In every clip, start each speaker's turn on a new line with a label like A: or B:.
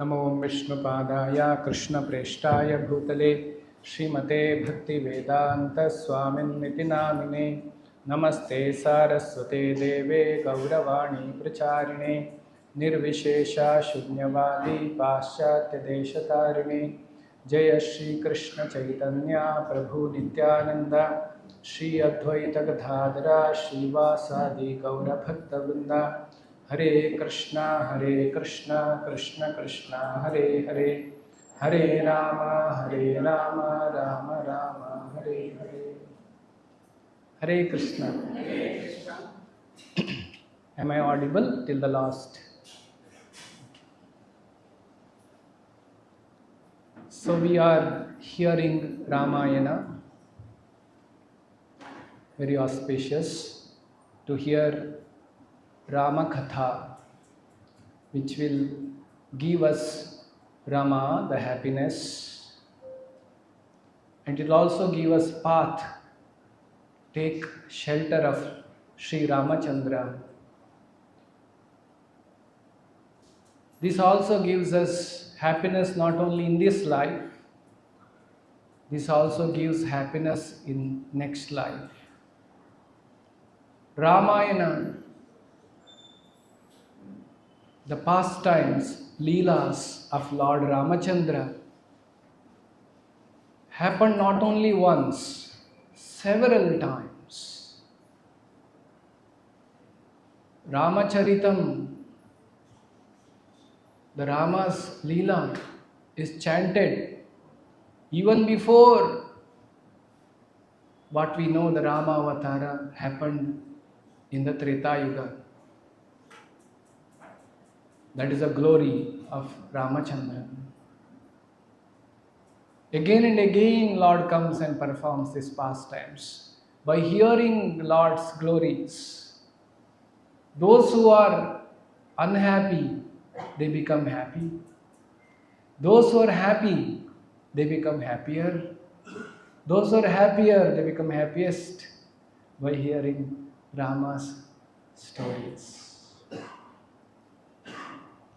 A: नमो विष्णुपादाय कृष्णप्रेष्ठाय भूतले श्रीमते भक्तिवेदान्तस्वामिन्निति नामिने नमस्ते सारस्वते देवे गौरवाणी प्रचारिणे निर्विशेषा शून्यवादी पाश्चात्यदेशतारिणे जय श्री कृष्ण चैतन्य प्रभु नित्यानंद श्री अद्वैत गदाधरा श्रीवासादि गौरभक्तवृंद हरे Krishna Krishna Krishna Hare Hare Hare Ram Ram Ram Hare Hare Hare Krishna. Am I audible till the last? So we are hearing Ramayana, very auspicious to hear Rama Katha, which will give us Rama, the happiness, and it will also give us path, take shelter of Sri Ramachandra. This also gives us happiness not only in this life, this also gives happiness in next life. Ramayana, the pastimes, leelas of Lord Ramachandra happened not only once, several times. Ramacharitam, the Rama's leela, is chanted even before what we know the Rama Avatara happened in the Treta Yuga. That is the glory of Ramachandra. Again and again Lord comes and performs these pastimes. By hearing Lord's glories, those who are unhappy, they become happy. Those who are happy, they become happier. Those who are happier, they become happiest by hearing Rama's stories.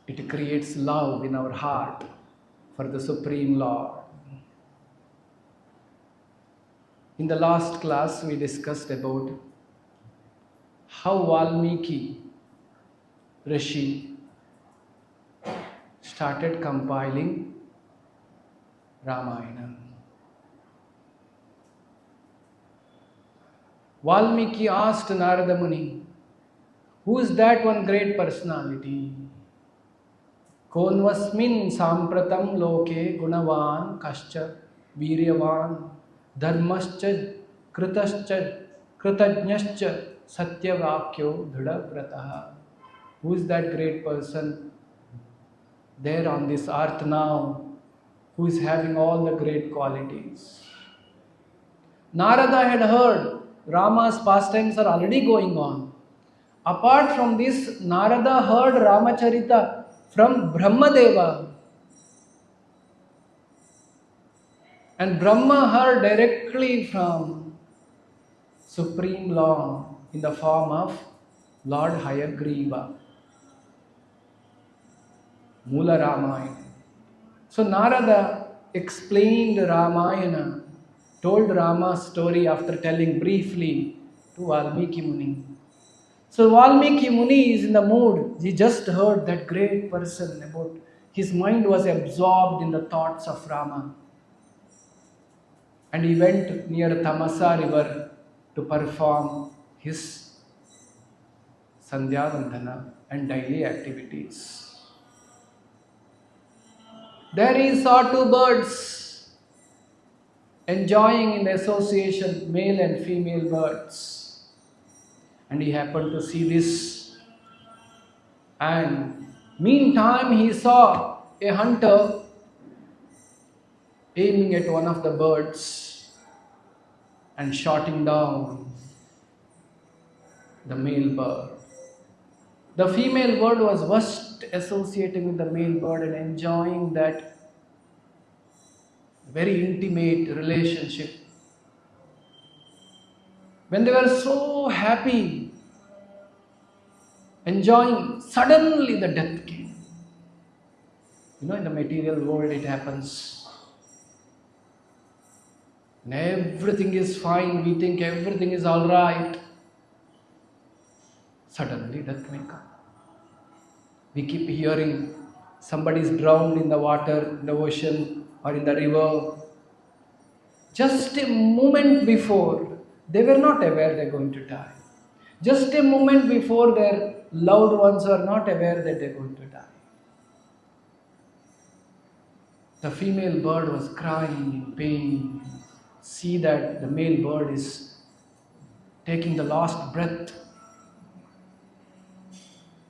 A: It creates love in our heart for the Supreme Lord. In the last class, we discussed about how Valmiki Rishi started compiling Ramayana. Valmiki asked Narada Muni, who is that one great personality? Konvasmin sampratam loke gunavan kascha viryavan dharmascha kritajnascha satyavakyo dhadavrataha. Who is that great person there on this earth now, who is having all the great qualities? Narada had heard Rama's pastimes are already going on. Apart from this, Narada heard Ramacharita from Brahmadeva. And Brahma heard directly from Supreme Lord in the form of Lord Hayagriva. Mula Ramayana. So Narada explained Ramayana, told Rama's story after telling briefly to Valmiki Muni. So Valmiki Muni is in the mood. He just heard that great person about, his mind was absorbed in the thoughts of Rama. And he went near Tamasa river to perform his Sandhya Vandana and daily activities. There he saw two birds enjoying in the association, male and female birds. And he happened to see this. And meantime he saw a hunter aiming at one of the birds and shooting down the male bird. The female bird was first associating with the male bird and enjoying that very intimate relationship. When they were so happy, enjoying, suddenly the death came. In the material world it happens. And everything is fine, we think everything is alright. Suddenly death may come. We keep hearing somebody is drowned in the water, in the ocean, or in the river. Just a moment before, they were not aware they're going to die. Just a moment before, their loved ones were not aware that they're going to die. The female bird was crying in pain. See that the male bird is taking the last breath.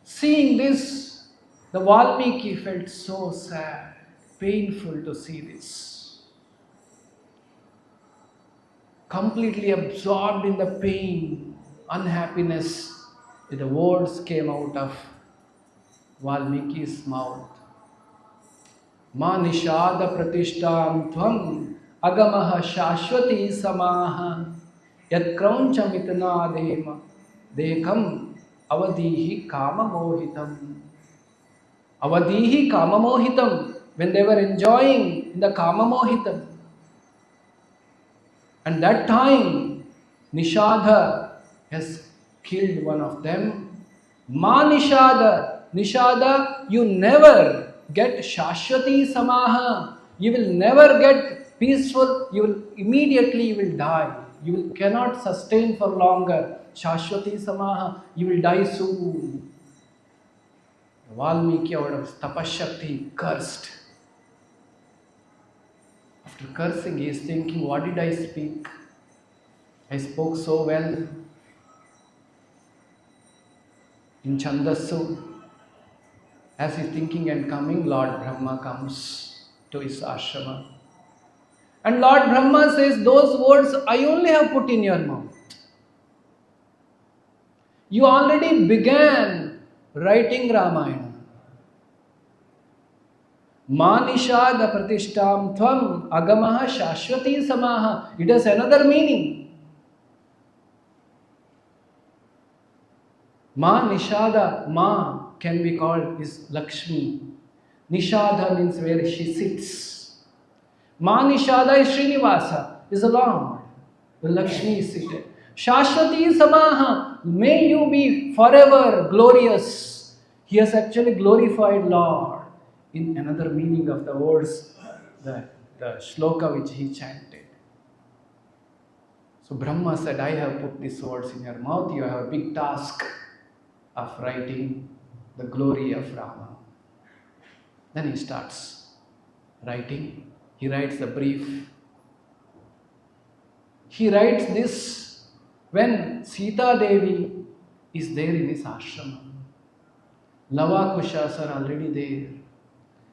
A: Seeing this, the Valmiki felt so sad, painful to see this. Completely absorbed in the pain, unhappiness, the words came out of Valmiki's mouth. Ma nishada pratishtam tvam agamaha shashwati samaha yat krauncha mitna dema dekam avadihi kama mohitam. Avadihi kama mohitam. When they were enjoying in the kama mohitam, and that time Nishada has killed one of them. Ma Nishada. Nishada, you never get Shashwati Samaha. You will never get peaceful. You will die. Cannot sustain for longer. Shashwati Samaha. You will die soon. Valmiki out of tapashakti cursed. After cursing, he is thinking, what did I speak? I spoke so well. In Chandasu, as he is thinking and coming, Lord Brahma comes to his ashrama. And Lord Brahma says, those words I only have put in your mouth. You already began writing Ramayana. Ma nishada pratishtam tvam agamaha shashwati samaha. It has another meaning. Ma nishada, ma can be called is Lakshmi. Nishada means where she sits. Ma nishada is Srinivasa, is the Lord. The Lakshmi is seated. Shashwati samaha, may you be forever glorious. He has actually glorified Lord. In another meaning of the words, the shloka which he chanted. So Brahma said, I have put these words in your mouth. You have a big task of writing the glory of Rama. Then he starts writing. He writes the brief. He writes this when Sita Devi is there in his ashram. Lava Kushas are already there.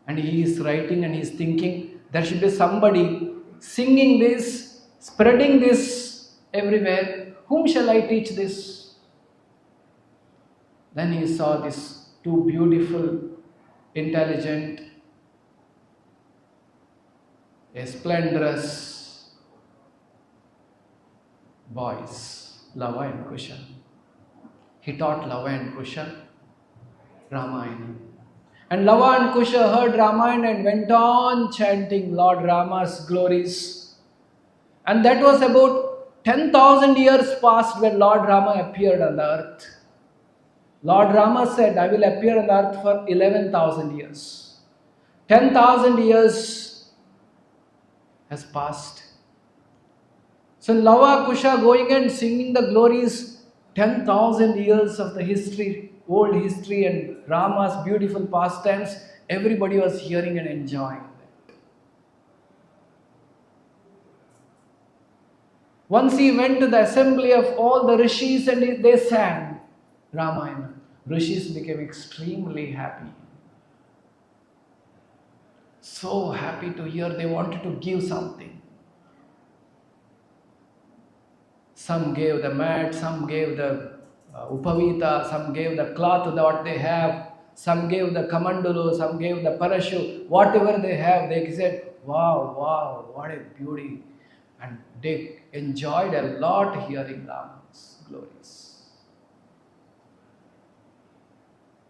A: And he is writing and he is thinking, there should be somebody singing this, spreading this everywhere. Whom shall I teach this? Then he saw these two beautiful, intelligent, splendorous boys, Lava and Kusha. He taught Lava and Kusha Ramayana. And Lava and Kusha heard Ramayana and went on chanting Lord Rama's glories. And that was about 10,000 years past when Lord Rama appeared on the earth. Lord Rama said, I will appear on the earth for 11,000 years. 10,000 years has passed. So Lava, Kusha going and singing the glories, 10,000 years of the history, old history and Rama's beautiful pastimes, everybody was hearing and enjoying that. Once he went to the assembly of all the rishis and they sang Ramayana. Rishis became extremely happy. So happy to hear, they wanted to give something. Some gave the mat, some gave the upavita, some gave the cloth that they have, some gave the kamandulu, some gave the parachute, whatever they have, they said, wow, wow, what a beauty. And they enjoyed a lot hearing Rama's glories.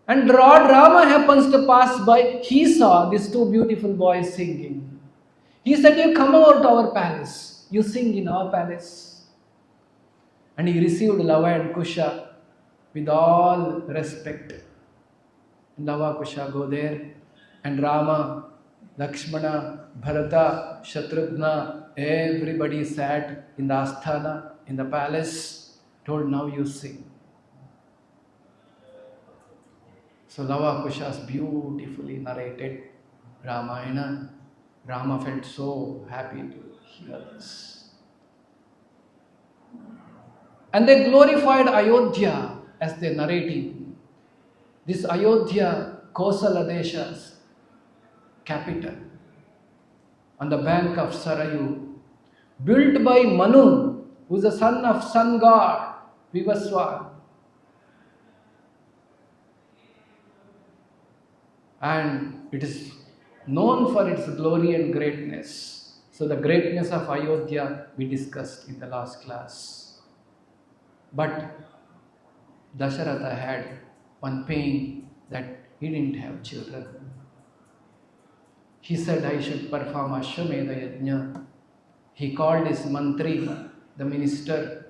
A: And Lord Rama happens to pass by. He saw these two beautiful boys singing. He said, "You come over to our palace. You sing in our palace." And he received Lava and Kusha with all respect. And Lava, Kusha go there. And Rama, Lakshmana, Bharata, Shatrughna, everybody sat in the asthana, in the palace, told, "Now you sing." So Lava Kusha's beautifully narrated Ramayana. Rama felt so happy to hear this. And they glorified Ayodhya as their narrating. This Ayodhya, Kosala Desha's capital, on the bank of Sarayu, built by Manu, who is the son of sun god Vivaswan. And it is known for its glory and greatness. So the greatness of Ayodhya we discussed in the last class. But Dasharatha had one pain, that he didn't have children. He said, "I should perform Ashwamedha Yajna." He called his mantri, the minister,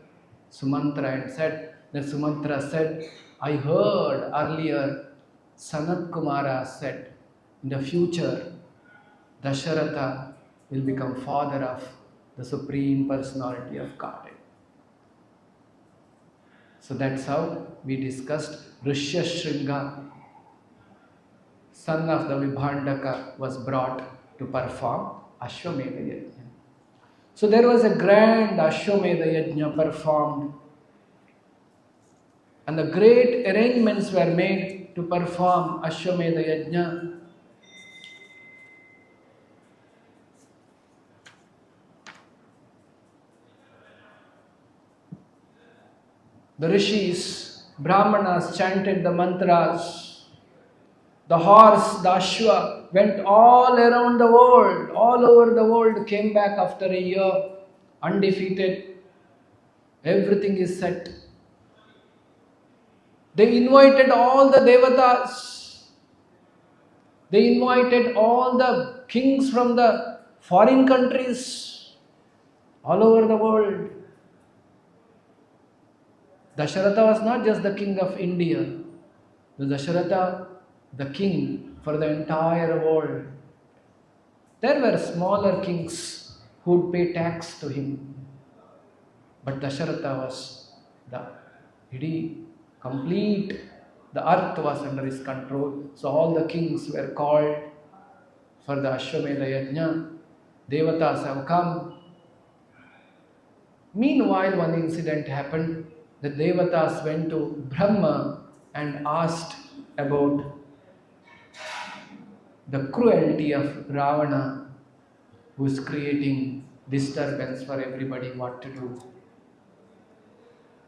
A: Sumantra, and said, that Sumantra said, "I heard earlier Sanat Kumara said, in the future, Dasharatha will become father of the Supreme Personality of Godhead." So that's how we discussed Rishyashringa, son of the Vibhandaka, was brought to perform Ashwamedha Yajna. So there was a grand Ashwamedha Yajna performed, and the great arrangements were made to perform Ashwamedha Yajna. The rishis, Brahmanas chanted the mantras. The horse, the Ashwa, went all around the world, all over the world, came back after a year, undefeated. Everything is set. They invited all the devatas. They invited all the kings from the foreign countries, all over the world. Dasharatha was not just the king of India. The Dasharatha, the king for the entire world. There were smaller kings who would pay tax to him. But Dasharatha was the complete, the earth was under his control. So all the kings were called for the Ashwamedha Yajna. Devatas have come. Meanwhile, one incident happened. The Devatas went to Brahma and asked about the cruelty of Ravana, who is creating disturbance for everybody, what to do.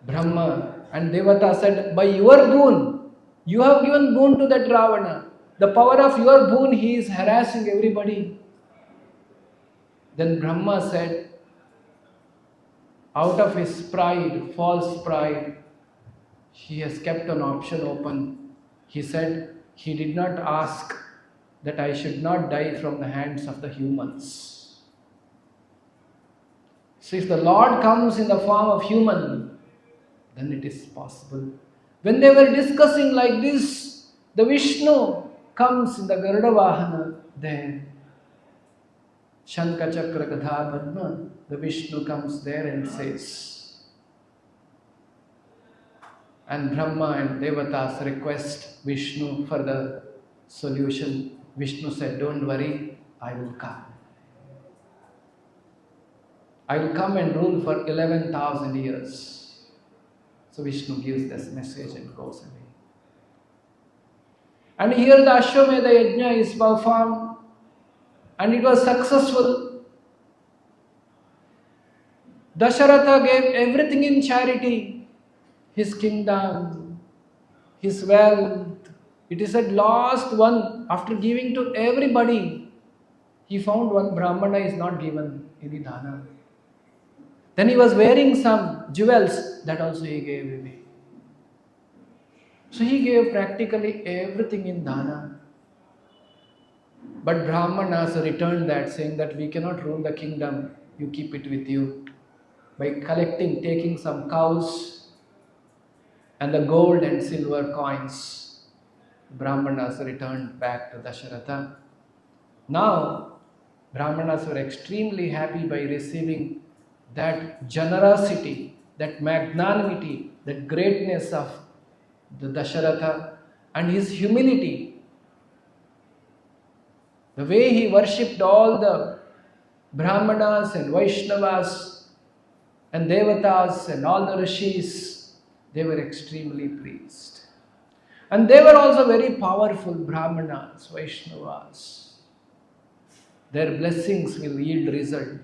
A: Brahma and Devata said, "By your boon, you have given boon to that Ravana. The power of your boon, he is harassing everybody." Then Brahma said, out of his pride, false pride, he has kept an option open. He said, he did not ask that I should not die from the hands of the humans. So if the Lord comes in the form of human, then it is possible. When they were discussing like this, the Vishnu comes in the Garuda Vahana there. Shankha Chakra Gadha Padma, the Vishnu comes there and says. And Brahma and Devatas request Vishnu for the solution. Vishnu said, "Don't worry, I will come. I will come and rule for 11,000 years. So Vishnu gives this message and goes away. And here the Ashwamedha Yajna is performed. And it was successful. Dasharatha gave everything in charity. His kingdom, his wealth. It is at last one, after giving to everybody, he found one Brahmana is not given any dana. Then he was wearing some jewels, that also he gave away. So he gave practically everything in dana. But Brahmanas returned that, saying that we cannot rule the kingdom, you keep it with you. By taking some cows and the gold and silver coins, Brahmanas returned back to Dasharatha. Now, Brahmanas were extremely happy by receiving that generosity, that magnanimity, that greatness of the Dasharatha and his humility. The way he worshipped all the Brahmanas and Vaishnavas and Devatas and all the Rishis, they were extremely pleased. And they were also very powerful Brahmanas, Vaishnavas. Their blessings will yield result.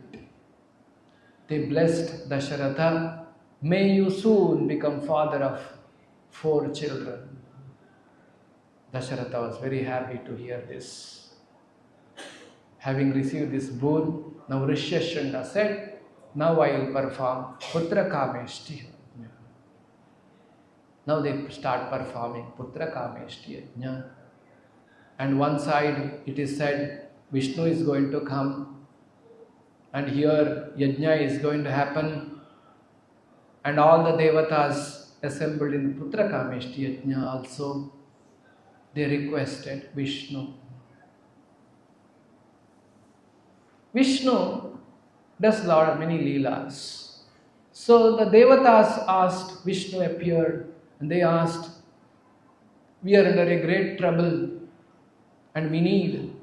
A: They blessed Dasharatha. May you soon become father of 4 children. Dasharatha was very happy to hear this. Having received this boon, now Rishyashringa said, now I will perform Putra Kameshti. Now they start performing Putra Kameshti Yajna. And one side it is said, Vishnu is going to come, and here Yajna is going to happen, and all the Devatas assembled in Putra Kameshti Yajna also, they requested Vishnu. Vishnu does many leelas. So the Devatas asked, Vishnu appeared, and they asked, we are under a great trouble and we need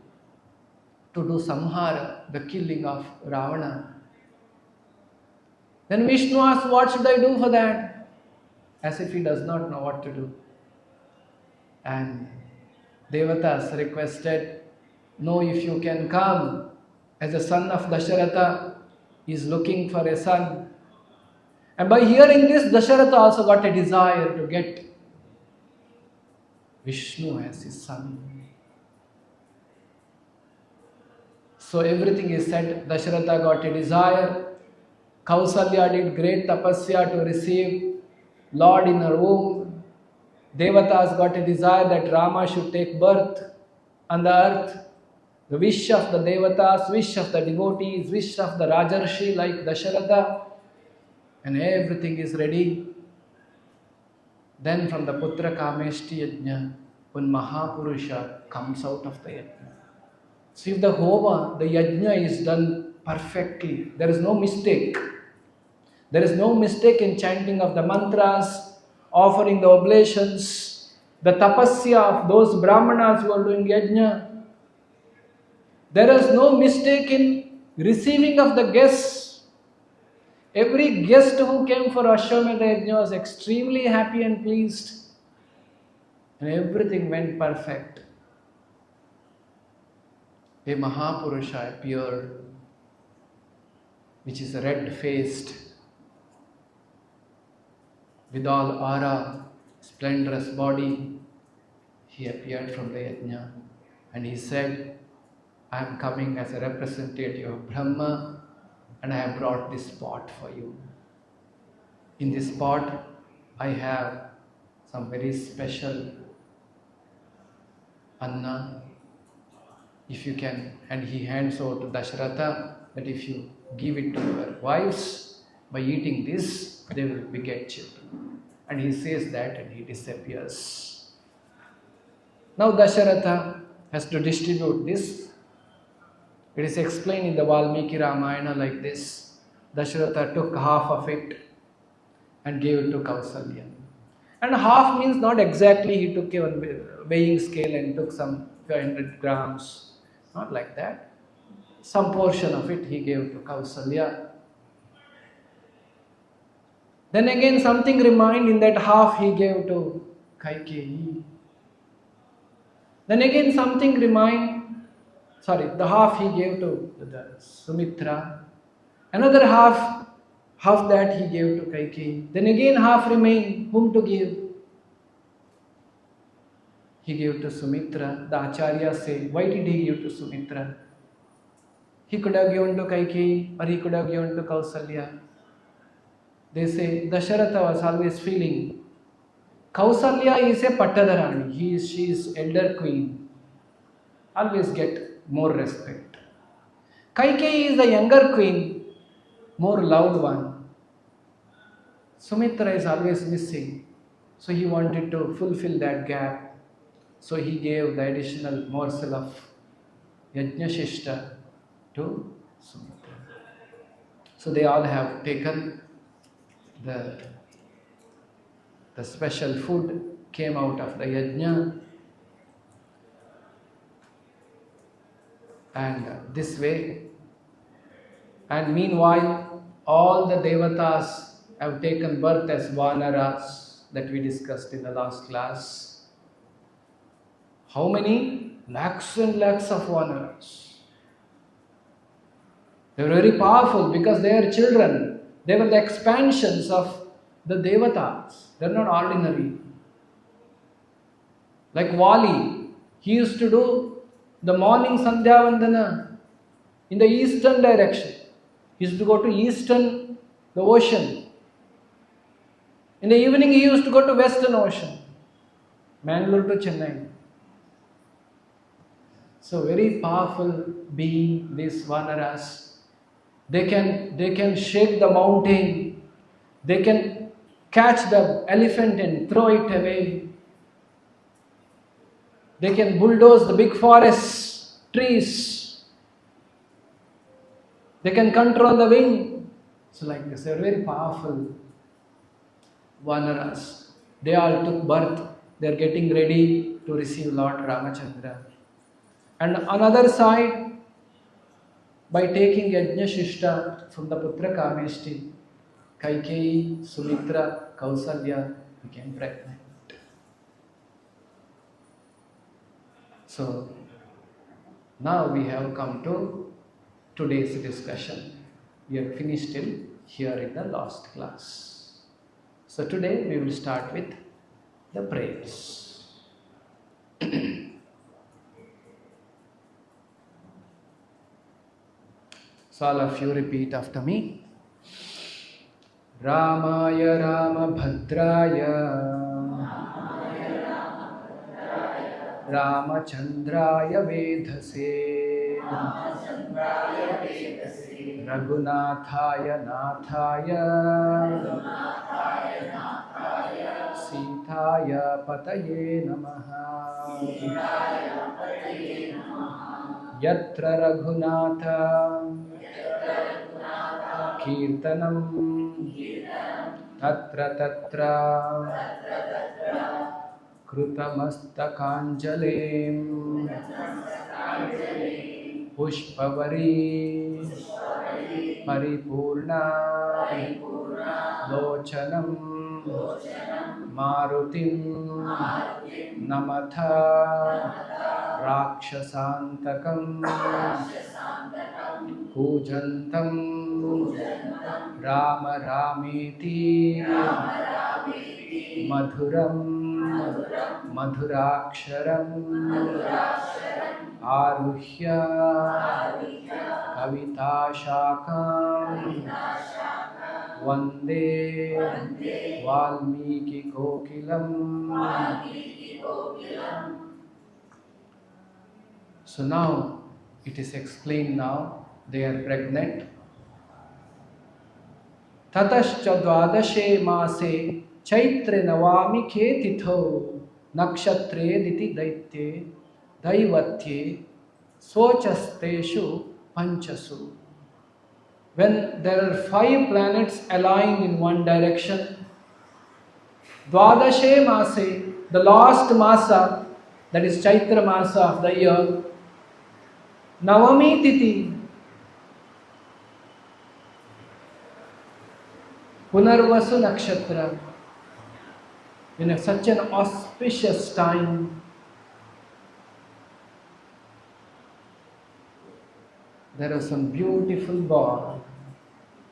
A: to do samhara, the killing of Ravana. Then Vishnu asked, what should I do for that? As if he does not know what to do. And Devatas requested, no, if you can come, as a son of Dasharatha, he is looking for a son. And by hearing this, Dasharatha also got a desire to get Vishnu as his son. So everything is said. Dasharatha got a desire. Kausalya did great tapasya to receive Lord in her womb. Devatas got a desire that Rama should take birth on the earth. The wish of the Devatas, wish of the devotees, wish of the Rajarshi like Dasharatha, and everything is ready. Then from the Putra Kameshti Yajna, one Mahapurusha comes out of the Yajna. So if the Homa, the Yajna is done perfectly, there is no mistake. There is no mistake in chanting of the mantras, offering the oblations, the tapasya of those Brahmanas who are doing Yajna. There is no mistake in receiving of the guests. Every guest who came for Ashwamedha Yajna was extremely happy and pleased. And everything went perfect. A Mahapurusha appeared, which is red-faced, with all aura, splendorous body. He appeared from the Yajna and he said, I am coming as a representative of Brahma and I have brought this pot for you. In this pot, I have some very special anna. If you can, and he hands over to Dasharatha that if you give it to your wives, by eating this, they will beget children. And he says that and he disappears. Now Dasharatha has to distribute this. It is explained in the Valmiki Ramayana like this. Dasharatha took half of it and gave it to Kausalya. And half means not exactly he took a weighing scale and took some 500 grams. Not like that. Some portion of it he gave to Kausalya. Then again something remained, in that half he gave to Kaikeyi. Then again something remained. The half he gave to the Sumitra. Another half that he gave to Kaikeyi. Then again half remained. Whom to give? He gave to Sumitra. The Acharyas say, why did he give to Sumitra? He could have given to Kaikeyi or he could have given to Kausalya. They say Dasharatha was always feeling Kausalya is a Pattadarani. She is elder queen. Always get more respect. Kaikeyi is the younger queen, more loved one. Sumitra is always missing. So he wanted to fulfill that gap. So he gave the additional morsel of Yajnashishta to Sumitra. So they all have taken the special food came out of the yajna, and this way. And meanwhile, all the devatas have taken birth as vanaras that we discussed in the last class. How many? Lakhs and lakhs of vanaras. They were very powerful because they are children. They were the expansions of the devatas. They are not ordinary. Like Vali, he used to do the morning Sandhya Vandana in the eastern direction. He used to go to eastern, the ocean. In the evening he used to go to western ocean, Mangalore to Chennai. So very powerful being, these Vanaras. They can shake the mountain. They can catch the elephant and throw it away. They can bulldoze the big forests, trees. They can control the wind. So like this, they are very powerful Vanaras. They all took birth. They are getting ready to receive Lord Ramachandra. And on another side, by taking Yajnashishta from the Putra Kameshti, Kaikeyi, Sumitra, Kausalya became pregnant. So now we have come to today's discussion. We have finished till here in the last class. So today we will start with the prayers. So all of you repeat after me. Ramaya Ramabhadraya Ramachandraya Vedhase Raghunathaya Nathaya Sithaya Pataye Namaha Yatra Raghunatha Kirtanam Tatra Tatra Krutamastakhanjalim Pushpavari Paripurna Lochanam Marutim Namatha Rakshasantakam Pujantam Rama Ramiti Madhuram Madhuraksharam Aruhya Kavita Shakam Vande Valmiki Kokilam. So now it is explained now they are pregnant. Tatascha dvadashe mase chaitre navami ketitho nakshatre diti daitye daivatye swachasteshu panchasu. When there are 5 planets aligned in one direction, dvadashe mase, the last masa, that is Chaitra masa of the year, Navami Titi, Punarvasu Nakshatra, in such an auspicious time, there was some beautiful boy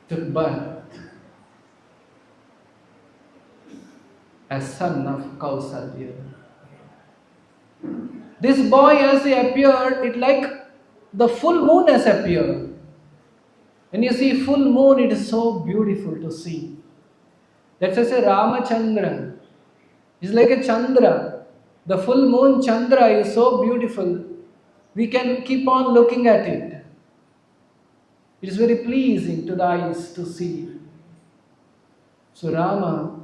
A: took birth as son of Kausalya. This boy, as he appeared, it like the full moon has appeared. When you see full moon, it is so beautiful to see. That's why I say Ramachandra. It's like a Chandra. The full moon Chandra is so beautiful. We can keep on looking at it. It is very pleasing to the eyes to see. So Rama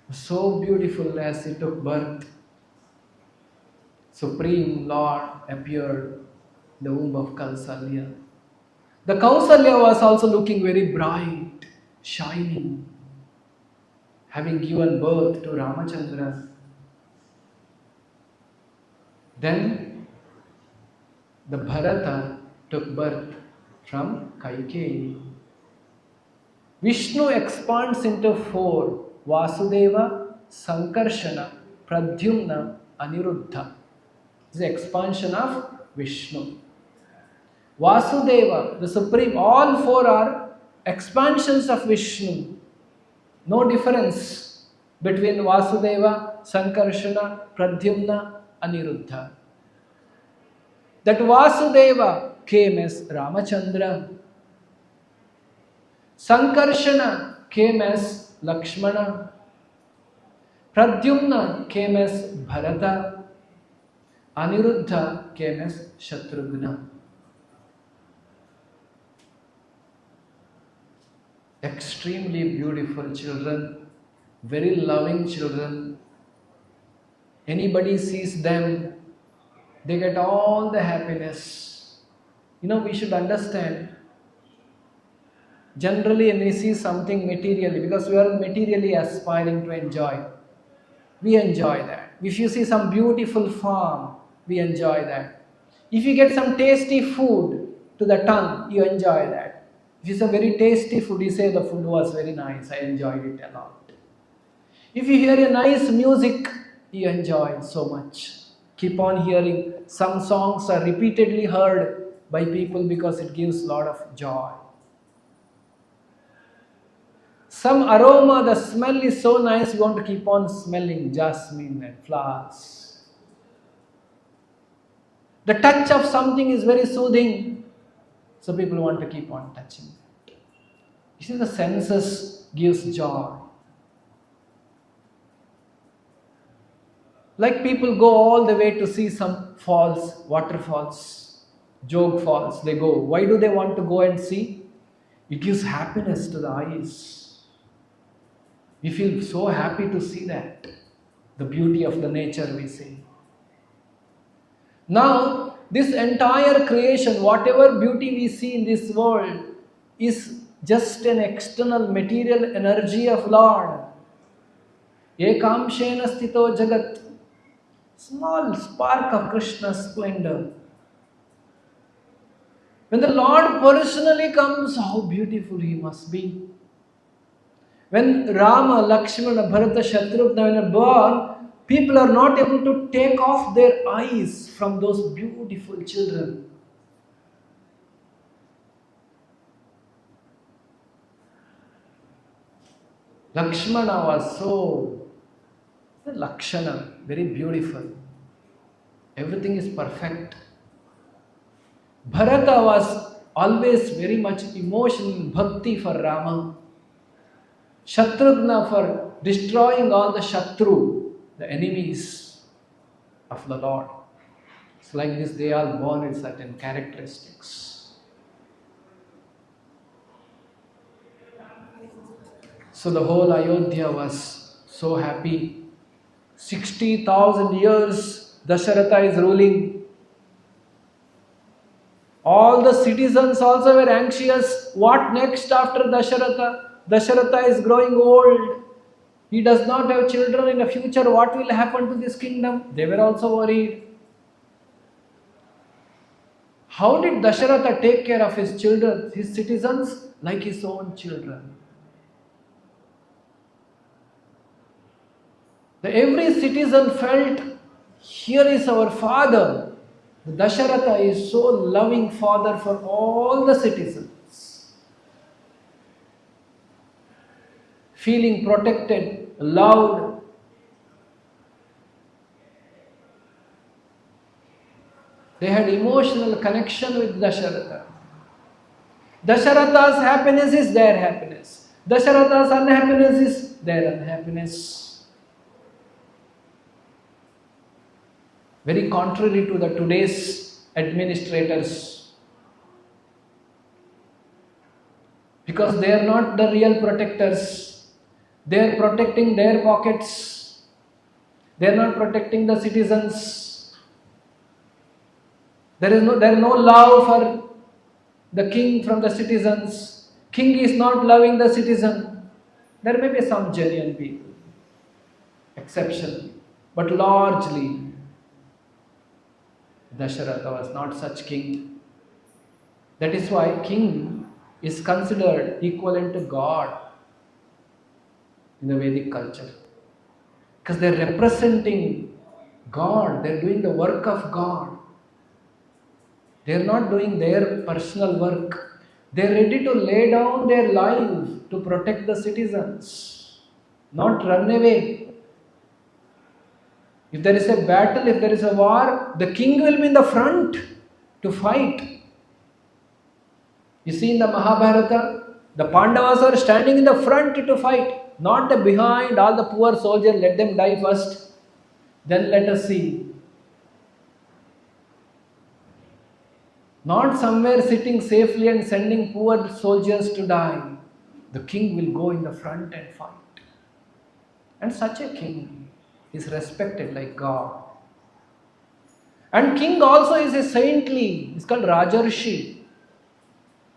A: was so beautiful as he took birth. Supreme Lord appeared in the womb of Kausalya. The Kausalya was also looking very bright, shining, having given birth to Ramachandra. Then the Bharata took birth from Kaikeyi. Vishnu expands into four: Vasudeva, Sankarshana, Pradyumna, Aniruddha. This is the expansion of Vishnu. Vasudeva, the Supreme, all four are expansions of Vishnu. No difference between Vasudeva, Sankarshana, Pradyumna, Aniruddha. That Vasudeva came as Ramachandra. Sankarshana came as Lakshmana. Pradyumna came as Bharata. Aniruddha came as Shatrughna. Extremely beautiful children, very loving children. Anybody sees them, they get all the happiness. We should understand. Generally, when we see something materially, because we are materially aspiring to enjoy, we enjoy that. If you see some beautiful farm, we enjoy that. If you get some tasty food to the tongue, you enjoy that. If it's a very tasty food, you say the food was very nice, I enjoyed it a lot. If you hear a nice music, you enjoy so much. Keep on hearing. Some songs are repeatedly heard by people because it gives a lot of joy. Some aroma, the smell is so nice, you want to keep on smelling jasmine and flowers. The touch of something is very soothing, so people want to keep on touching it. You see, the senses gives joy. Like people go all the way to see some falls, waterfalls, jog falls, they go. Why do they want to go and see? It gives happiness to the eyes. We feel so happy to see that. The beauty of the nature we see. Now, this entire creation, whatever beauty we see in this world, is just an external material energy of Lord. Ekamshena sthito jagat. Small spark of Krishna's splendor. When the Lord personally comes, how beautiful he must be. When Rama, Lakshmana, Bharata, Shatrughna, when are born, people are not able to take off their eyes from those beautiful children. Lakshmana was so Lakshana, very beautiful. Everything is perfect. Bharata was always very much emotional bhakti for Rama. Shatrughna for destroying all the Shatru, the enemies of the Lord. It's like this, they are born with certain characteristics. So the whole Ayodhya was so happy. 60,000 years Dasharatha is ruling. All the citizens also were anxious. What next after Dasharatha? Dasharatha is growing old. He does not have children in the future. What will happen to this kingdom? They were also worried. How did Dasharatha take care of his children, his citizens, like his own children? Every citizen felt, here is our father. The Dasharatha is so loving father for all the citizens. Feeling protected, loved. They had emotional connection with Dasharatha. Dasharatha's happiness is their happiness. Dasharatha's unhappiness is their unhappiness. very contrary to the today's administrators, because they are not the real protectors. They are protecting their pockets. They are not protecting the citizens. There is no love for the king from the citizens. King is not loving the citizen. There may be some genuine people, exception, but largely Dasharatha was not such king. That is why king is considered equivalent to God in the Vedic culture. Because they are representing God, they are doing the work of God. They are not doing their personal work. They are ready to lay down their life to protect the citizens, not run away. If there is a battle, if there is a war, the king will be in the front to fight. You see in the Mahabharata, the Pandavas are standing in the front to fight, not the behind, all the poor soldiers, let them die first, then let us see. Not somewhere sitting safely and sending poor soldiers to die. The king will go in the front and fight. And such a king is respected like God. And king also is a saintly, it's called Rajarshi.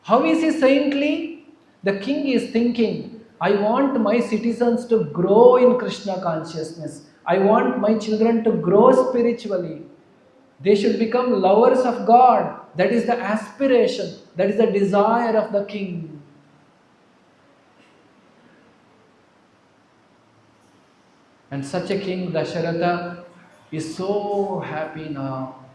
A: How is he saintly? The king is thinking, I want my citizens to grow in Krishna consciousness. I want my children to grow spiritually. They should become lovers of God. That is the aspiration. That is the desire of the king. And such a king, Dasharatha, is so happy now.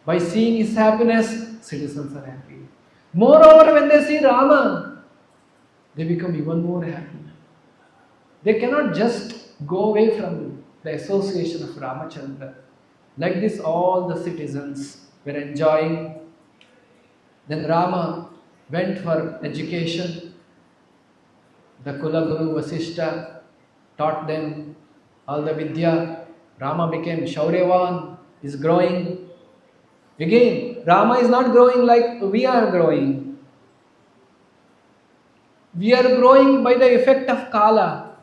A: By seeing his happiness, citizens are happy. Moreover, when they see Rama, they become even more happy. They cannot just go away from the association of Ramachandra. Like this, all the citizens were enjoying. Then Rama went for education. The Kula Guru Vasishta taught them all the Vidya. Rama became Shauryavan, is growing. Again, Rama is not growing like we are growing. We are growing by the effect of Kala,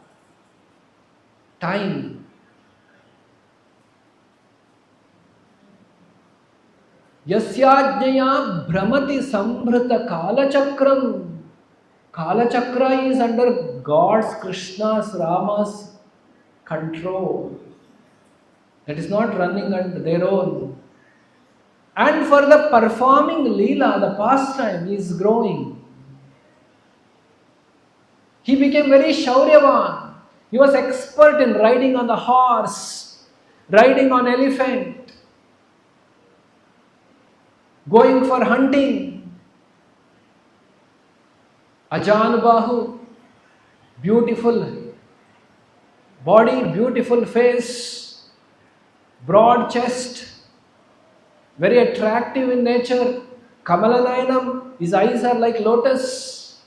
A: time. Yasyajnaya Brahmati Sambhrata Kala Chakram. Kala Chakra is under God's, Krishna's, Rama's control. That is not running under their own. And for the performing Leela, the pastime, he is growing. He became very Shauryavan. He was expert in riding on the horse, riding on elephant, going for hunting. Ajanbahu, beautiful body, beautiful face, broad chest, very attractive in nature. Kamalanayanam, his eyes are like lotus.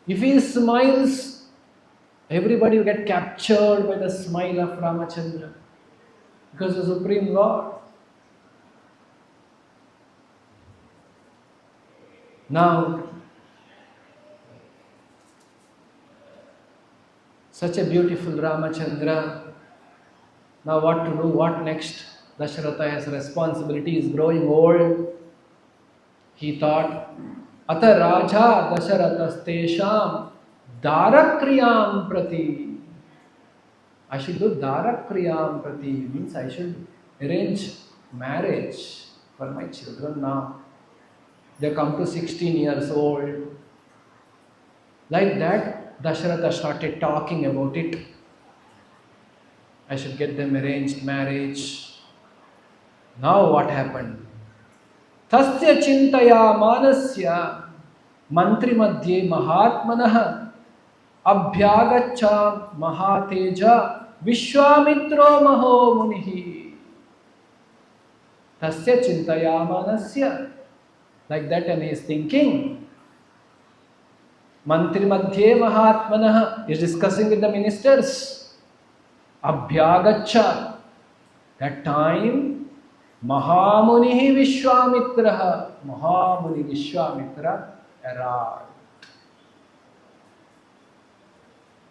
A: If he smiles, everybody will get captured by the smile of Ramachandra, because the Supreme Lord. Now, such a beautiful Ramachandra. Now what to do? What next? Dasharatha has responsibility, is growing old. He thought, Ata Raja Dasharathas Tesham Darakriyam Prati. I should do Darakriyam Prati, means I should arrange marriage for my children now. They come to 16 years old. Like that, Dasharatha started talking about it. I should get them arranged marriage. Now what happened? Tasya chintaya manasya mantri madhye mahatmanah abhyagacha mahateja vishwamitro maho munihi. Tasya chintaya manasya. Like that, and he is thinking. Mantri madhye mahatmanah is discussing with the ministers. Abhyagacha. That time, Mahamuni Vishwamitra arrived.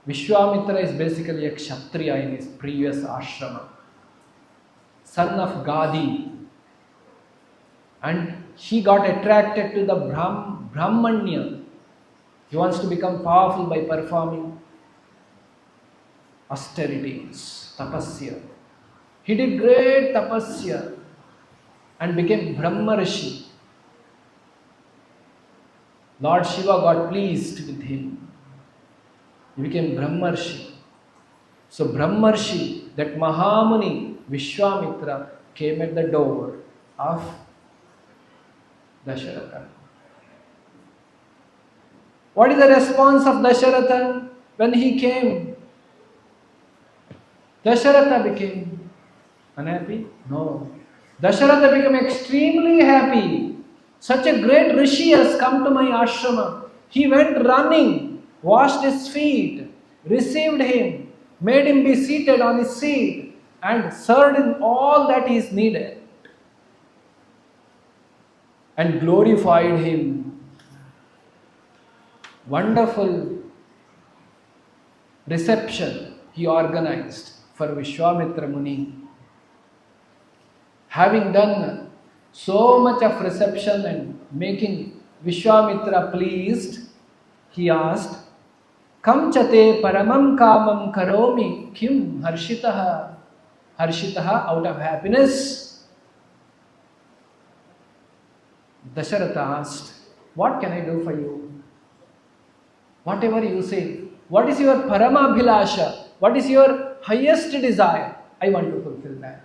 A: Vishwamitra is basically a Kshatriya in his previous ashrama, son of Gadi. And he got attracted to the Brahmanya. He wants to become powerful by performing austerities, tapasya. He did great tapasya and became Brahma Rishi. Lord Shiva got pleased with him. He became Brahma Rishi. So Brahma Rishi, that Mahamuni Vishwamitra, came at the door of Dasharatha. What is the response of Dasharatha when he came? Dasharatha became unhappy? No. Dasharatha became extremely happy. Such a great rishi has come to my ashrama. He went running, washed his feet, received him, made him be seated on his seat, and served him all that is needed, and glorified him. Wonderful reception he organized for Vishwamitra Muni. Having done so much of reception and making Vishwamitra pleased, he asked, Kam chate paramam kamam karomi kim harshitaha. Harshitaha, out of happiness. Dasharatha asked, what can I do for you? Whatever you say. What is your paramabhilasha? What is your highest desire? I want to fulfill that.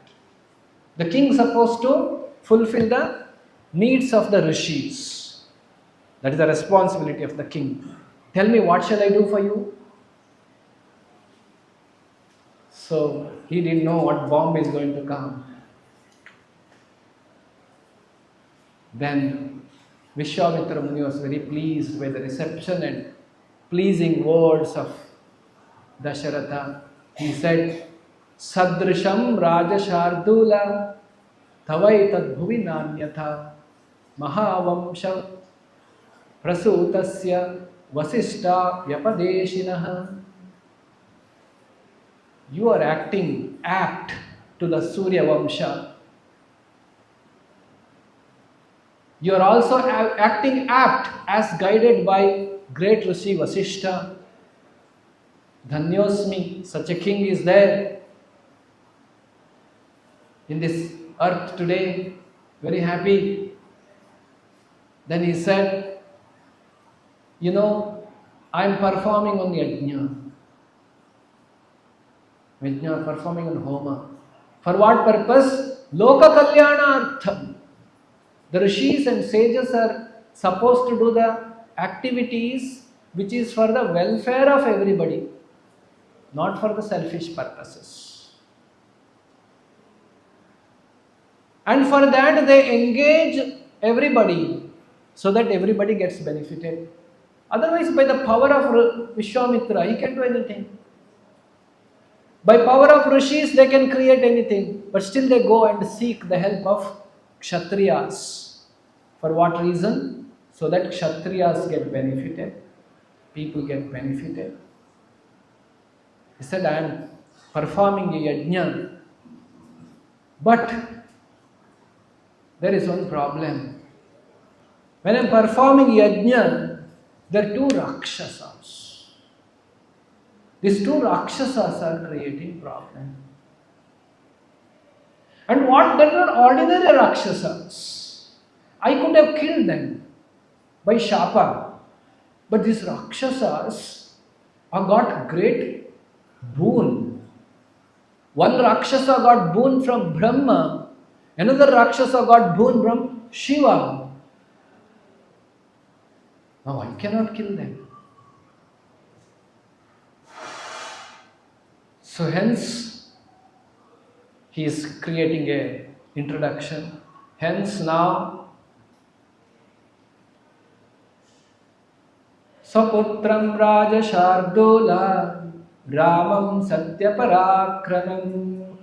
A: The king is supposed to fulfill the needs of the rishis. That is the responsibility of the king. Tell me, what shall I do for you? So he didn't know what bomb is going to come. Then Vishwamitra Muni was very pleased by the reception and pleasing words of Dasharatha. He said, Sadrisham Raja Shardula Tavai Bhuvi Nanyatha Mahavamsha Prasutasya Vasishta Vyapadeshinaha. You are acting apt to the Surya Vamsha. You are also acting apt as guided by great Rishi Vasishta. Dhanyosmi, such a king is there in this earth today. Very happy. Then he said, you know, I am performing on Yajna. Yajna, performing on Homa. For what purpose? Loka Kalyanartham. The rishis and sages are supposed to do the activities which is for the welfare of everybody, not for the selfish purposes. And for that they engage everybody so that everybody gets benefited. Otherwise, by the power of Vishwamitra, he can do anything. By power of rishis, they can create anything, but still they go and seek the help of Kshatriyas. For what reason? So that Kshatriyas get benefited, people get benefited. He said, I am performing a yajna, but there is one problem. When I am performing yajna, there are two Rakshasas. These two Rakshasas are creating problem. And what? They were ordinary Rakshasas. I could have killed them by Shapa. But these Rakshasas have got great boon. One Rakshasa got boon from Brahma. Another Rakshasa got boon from Shiva. Now I cannot kill them. So hence, he is creating a introduction. Hence now, Saputram Raja Shardula Ramam Satya Parakramam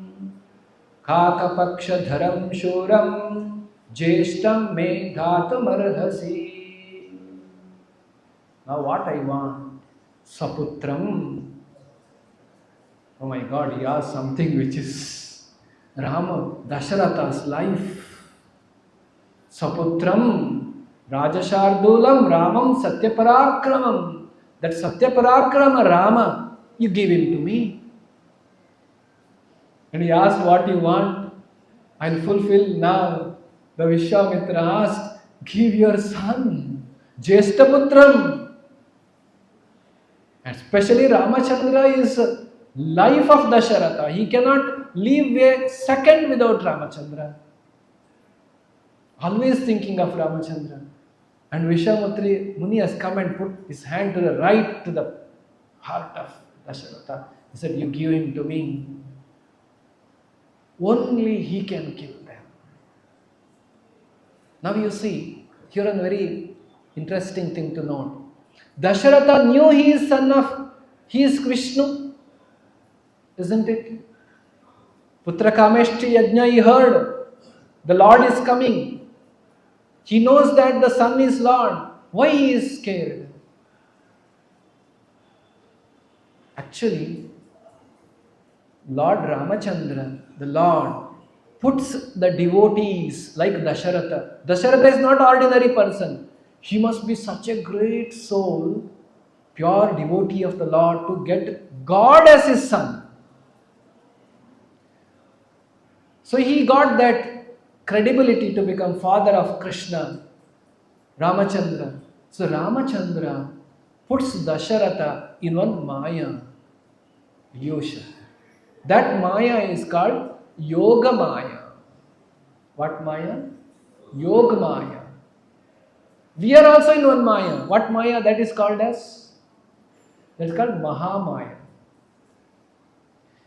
A: Kakapakshadharam shuram jeshtam me dhatumarhasi. Now what I want? Saputram. Oh my God, he asked something which is Rama, Dasharatha's life. Saputram, Rajashardulam, Ramam, Satyaparakramam. That Satyaparakrama Rama, you give him to me. And he asked, what you want? I'll fulfill now. The Vishwamitra asked, give your son, Jestaputram. Especially Ramachandra is life of Dasharatha. He cannot live a second without Ramachandra. Always thinking of Ramachandra. And Vishwamitra Muni has come and put his hand to the right to the heart of Dasharatha. He said, you give him to me. Only he can kill them. Now you see, here a very interesting thing to note. Dasharatha knew he is Vishnu, isn't it? Putra Kameshti Yajna, he heard, the Lord is coming. He knows that the son is Lord. Why he is scared? Actually, Lord Ramachandra, the Lord, puts the devotees like Dasharatha. Dasharatha is not ordinary person. He must be such a great soul, pure devotee of the Lord, to get God as his son. So he got that credibility to become father of Krishna, Ramachandra. So Ramachandra puts Dasharatha in one Maya, illusion. That Maya is called Yoga Maya. What Maya? Yoga Maya. We are also in one Maya. What Maya? That is called as? That is called Mahamaya.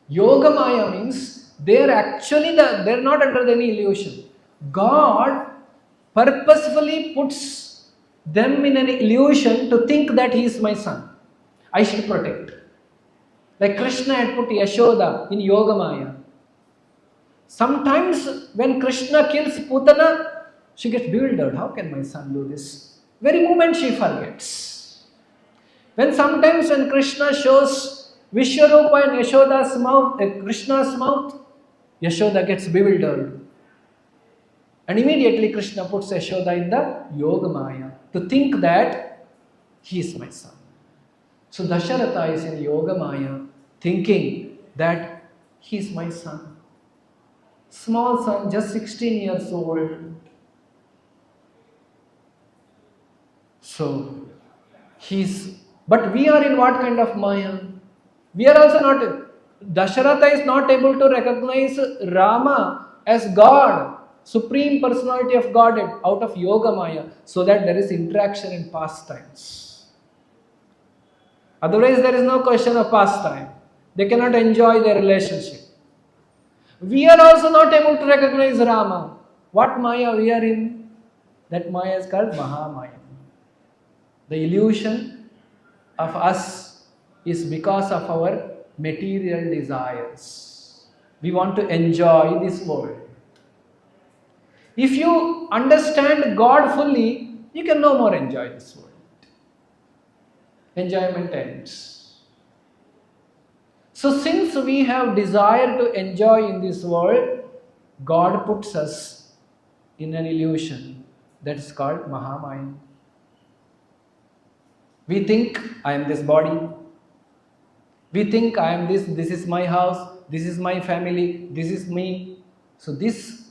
A: Yoga Maya means they are not under any illusion. God purposefully puts them in an illusion to think that he is my son. I should protect. Like Krishna had put Yashoda in Yoga Maya. Sometimes when Krishna kills Putana, she gets bewildered. How can my son do this? Very moment she forgets. Sometimes when Krishna shows Vishwarupa in Yashoda's mouth, Krishna's mouth, Yashoda gets bewildered. And immediately Krishna puts Yashoda in the Yoga Maya to think that he is my son. So Dasharatha is in Yoga Maya thinking that he is my son. Small son, just 16 years old. So but we are in what kind of Maya? We are also not, Dasharatha is not able to recognize Rama as God, Supreme Personality of Godhead, out of Yoga Maya, so that there is interaction in pastimes. Otherwise there is no question of pastime. They cannot enjoy their relationship. We are also not able to recognize Rama. What Maya we are in? That Maya is called Mahamaya. The illusion of us is because of our material desires. We want to enjoy this world. If you understand God fully, you can no more enjoy this world. Enjoyment ends. So since we have desire to enjoy in this world, God puts us in an illusion that is called Mahamaya. We think I am this body. We think I am this is my house, this is my family, this is me. So this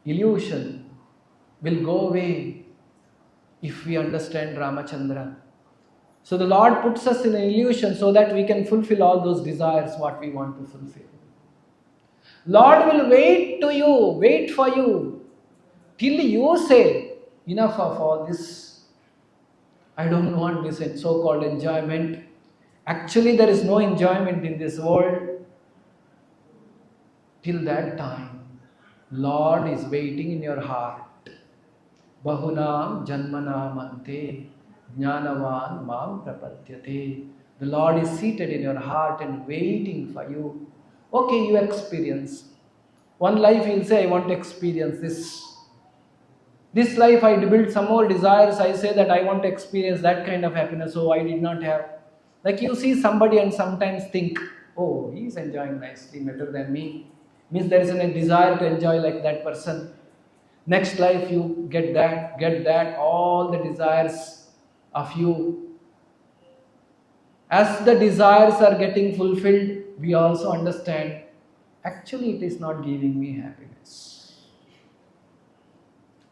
A: illusion will go away if we understand Ramachandra. So the Lord puts us in an illusion so that we can fulfill all those desires what we want to fulfill. Lord will wait for you till you say, enough of all this. I don't want this so-called enjoyment. Actually, there is no enjoyment in this world. Till that time, Lord is waiting in your heart. Bahunam janmanam ante jnanavan mam prapadyate. The Lord is seated in your heart and waiting for you. Okay, you experience. One life he'll say, I want to experience this. This life I built some more desires. I say that I want to experience that kind of happiness. So I did not have. Like you see somebody and sometimes think, oh, he's enjoying nicely better than me. Means there is a desire to enjoy like that person. Next life you get that, all the desires of you. As the desires are getting fulfilled, we also understand, actually it is not giving me happiness.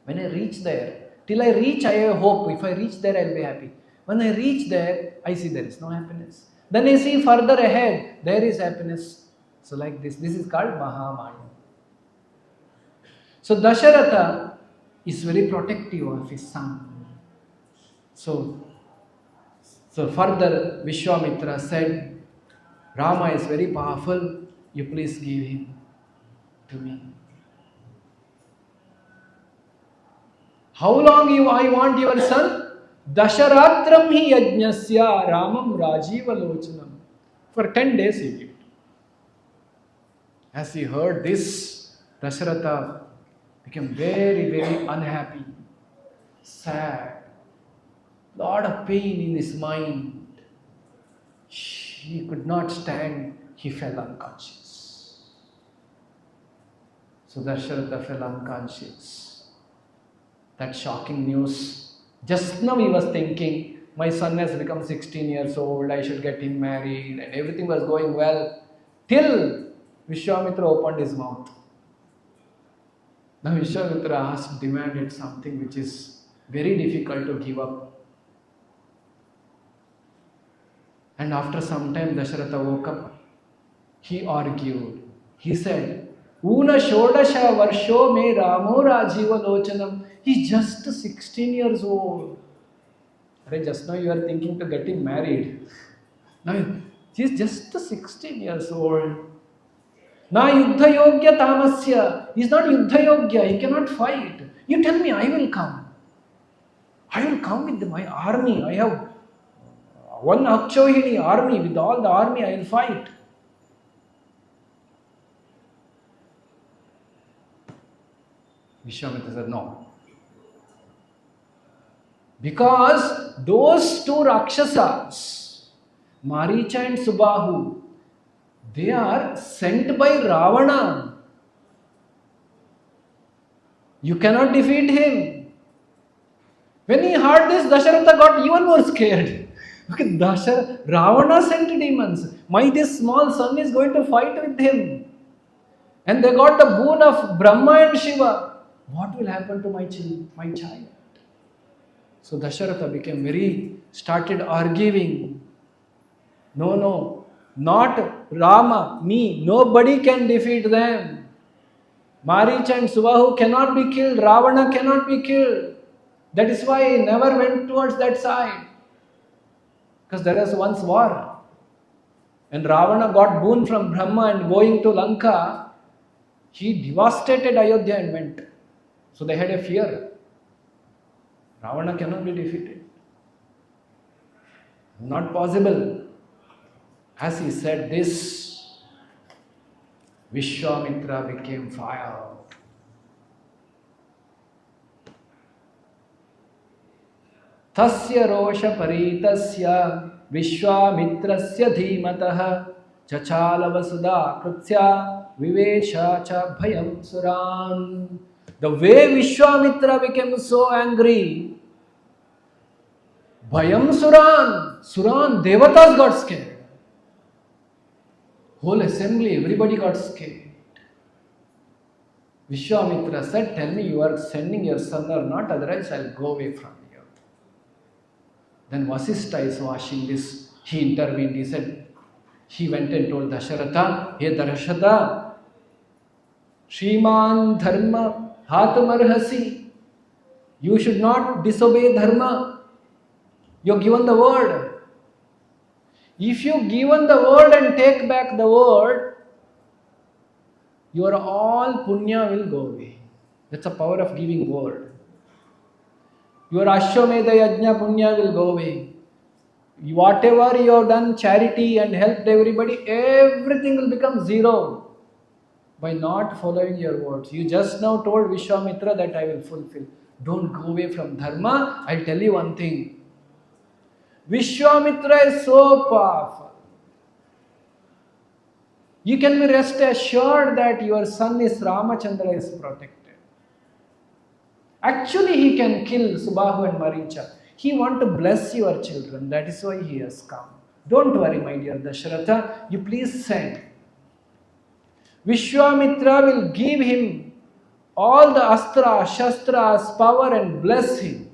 A: When I reach there, till I reach I have hope, if I reach there I will be happy. When I reach there, I see there is no happiness. Then I see further ahead, there is happiness. So like this is called Mahamaya. So Dasharatha is very protective of his son. So further Vishwamitra said, Rama is very powerful, you please give him to me. How long I want your son? Dasharatram hi yajnasya Ramam Rajiva Lochanam. For 10 days he lived. As he heard this, Dasharatha became very, very unhappy, sad, lot of pain in his mind. He could not stand, he fell unconscious. So Dasharatha fell unconscious. That shocking news. Just now he was thinking, my son has become 16 years old, I should get him married, and everything was going well, till Vishwamitra opened his mouth. Now Vishwamitra demanded something which is very difficult to give up. And after some time Dasharatha woke up. He argued. He said, Una Shodasha Varsho me Ramo Rajiva Lochanam. He's just 16 years old. Just now you are thinking to get him married. Now he's just 16 years old. Na Yuddha Yogya Tamasya. He's not Yuddha Yogya. He cannot fight. You tell me, I will come. I will come with my army. I have one Akshohini army. With all the army, I will fight. Vishwamitra said, no. Because those two Rakshasas, Maricha and Subahu, they are sent by Ravana. You cannot defeat him. When he heard this, Dasharatha got even more scared. Okay, Ravana sent demons. This small son is going to fight with him. And they got the boon of Brahma and Shiva. What will happen to my child? So Dasharatha started arguing. No, not Rama, me. Nobody can defeat them. Maricha and Subahu cannot be killed. Ravana cannot be killed. That is why he never went towards that side. Because there was once war. And Ravana got boon from Brahma and going to Lanka, he devastated Ayodhya and went. So they had a fear. Ravana cannot be defeated. Not possible. As he said this, Vishwamitra became fire. Tasya rosha paritasya Vishwamitrasya dhimatah Chachala vasudha krutsya Vivesha cha bhayam suran. The way Vishwamitra became so angry, bhayam suran, devatas got scared. Whole assembly, everybody got scared. Vishwamitra said, tell me you are sending your son or not, otherwise I will go away from you. Then Vasishtha is watching this. He intervened. He went and told Dasharatha, hey Dasharatha, Shriman Dharma Hatamarhasi, you should not disobey Dharma. You have given the word. If you have given the word and take back the word, your all punya will go away. That's the power of giving word. Your Ashwamedha Yajna punya will go away. Whatever you have done, charity and helped everybody, everything will become zero. by not following your words. You just now told Vishwamitra that I will fulfill. Don't go away from dharma. I'll tell you one thing. Vishwamitra is so powerful. You can be rest assured that your son is Ramachandra is protected. Actually, he can kill Subahu and Maricha. He wants to bless your children. That is why he has come. Don't worry, my dear Dasharatha. You please send. Vishwamitra will give him all the astra, shastras, power and bless him.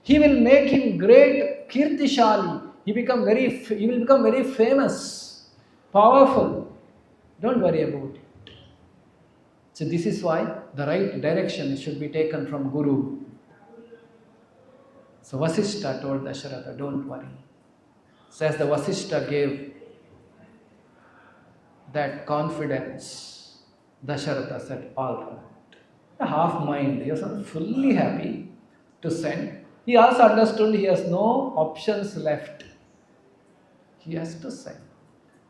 A: He will make him great kirtishali. He will become very famous, powerful. Don't worry about it. So this is why the right direction should be taken from Guru. So Vasishtha told Dasharatha, don't worry. So as the Vasishtha gave that confidence, Dasharatha said, all right. A half mind, he was fully happy to send. He also understood he has no options left. He has to send.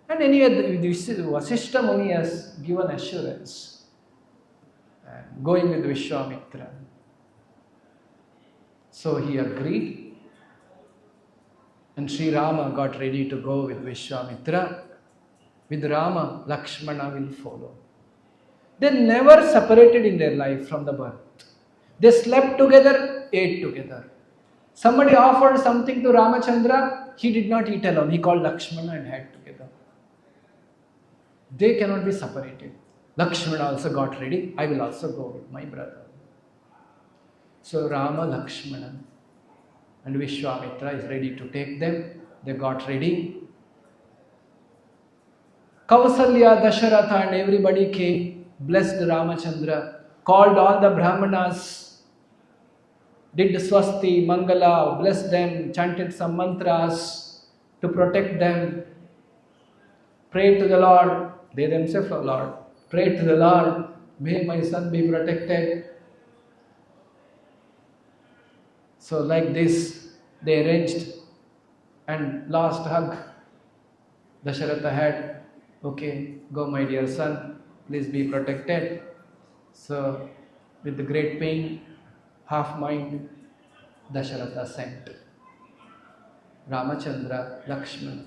A: And anyway, Vasishtha Muni has given assurance, going with Vishwamitra. So he agreed, and Sri Rama got ready to go with Vishwamitra. With Rama, Lakshmana will follow. They never separated in their life from the birth. They slept together, ate together. Somebody offered something to Ramachandra, he did not eat alone. He called Lakshmana and had together. They cannot be separated. Lakshmana also got ready. I will also go with my brother. So Rama, Lakshmana and Vishwamitra is ready to take them. They got ready. Kausalya, Dasharatha and everybody came, blessed Ramachandra, called all the Brahmanas, did Swasti, Mangala, blessed them, chanted some mantras to protect them, prayed to the Lord, they themselves are Lord, prayed to the Lord, may my son be protected. So like this, they arranged, and last hug Dasharatha had, okay, go my dear son, please be protected. So with the great pain, half mind, Dasharatha sent Ramachandra, Lakshmana.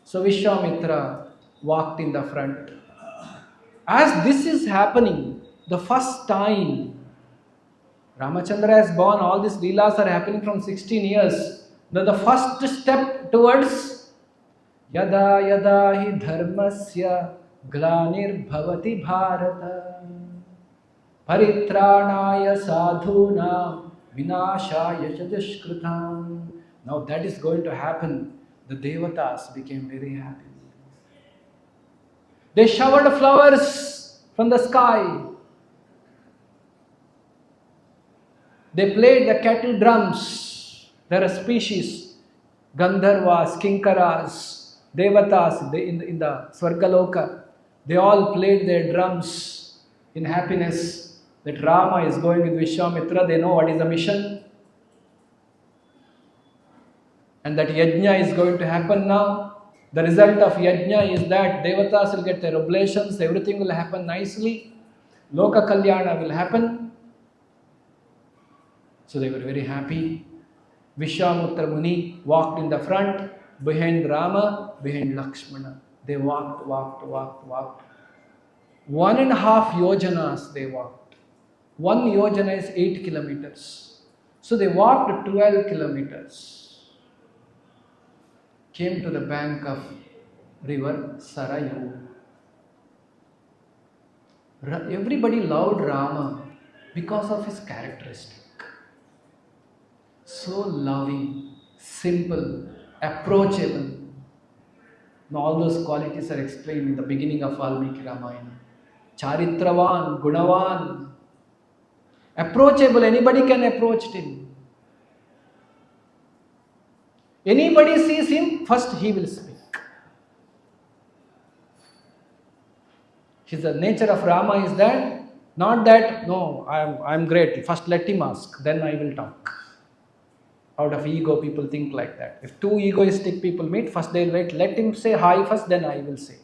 A: So Vishwamitra walked in the front. As this is happening, the first time, Ramachandra has born, all these leelas are happening from 16 years. The first step towards Yada yada hi dharmasya glanir bhavati bharata paritranaya sadhuna vinashaya cha dushkritam. Now that is going to happen. The devatas became very happy. They showered flowers from the sky. They played the kettle drums. There are species, Gandharvas, Kinkaras, Devatas in the Swargaloka. They all played their drums in happiness that Rama is going with Vishwamitra. They know what is the mission. And that yajna is going to happen now. The result of yajna is that Devatas will get their oblations, everything will happen nicely. Loka Kalyana will happen. So they were very happy. Vishwamitra Muni walked in the front, behind Rama, behind Lakshmana. They walked. 1.5 yojanas they walked. 1 yojana is 8 kilometers. So they walked 12 kilometers. Came to the bank of river Sarayu. Everybody loved Rama because of his characteristic. So loving, simple, approachable. Now all those qualities are explained in the beginning of Valmiki Ramayana. Charitravan, Gunavan, approachable, anybody can approach him. Anybody sees him, first he will speak. The nature of Rama is that, not that, no, I am great, first let him ask, then I will talk. Out of ego, people think like that. If two egoistic people meet, first they will wait, let him say hi first, then I will say.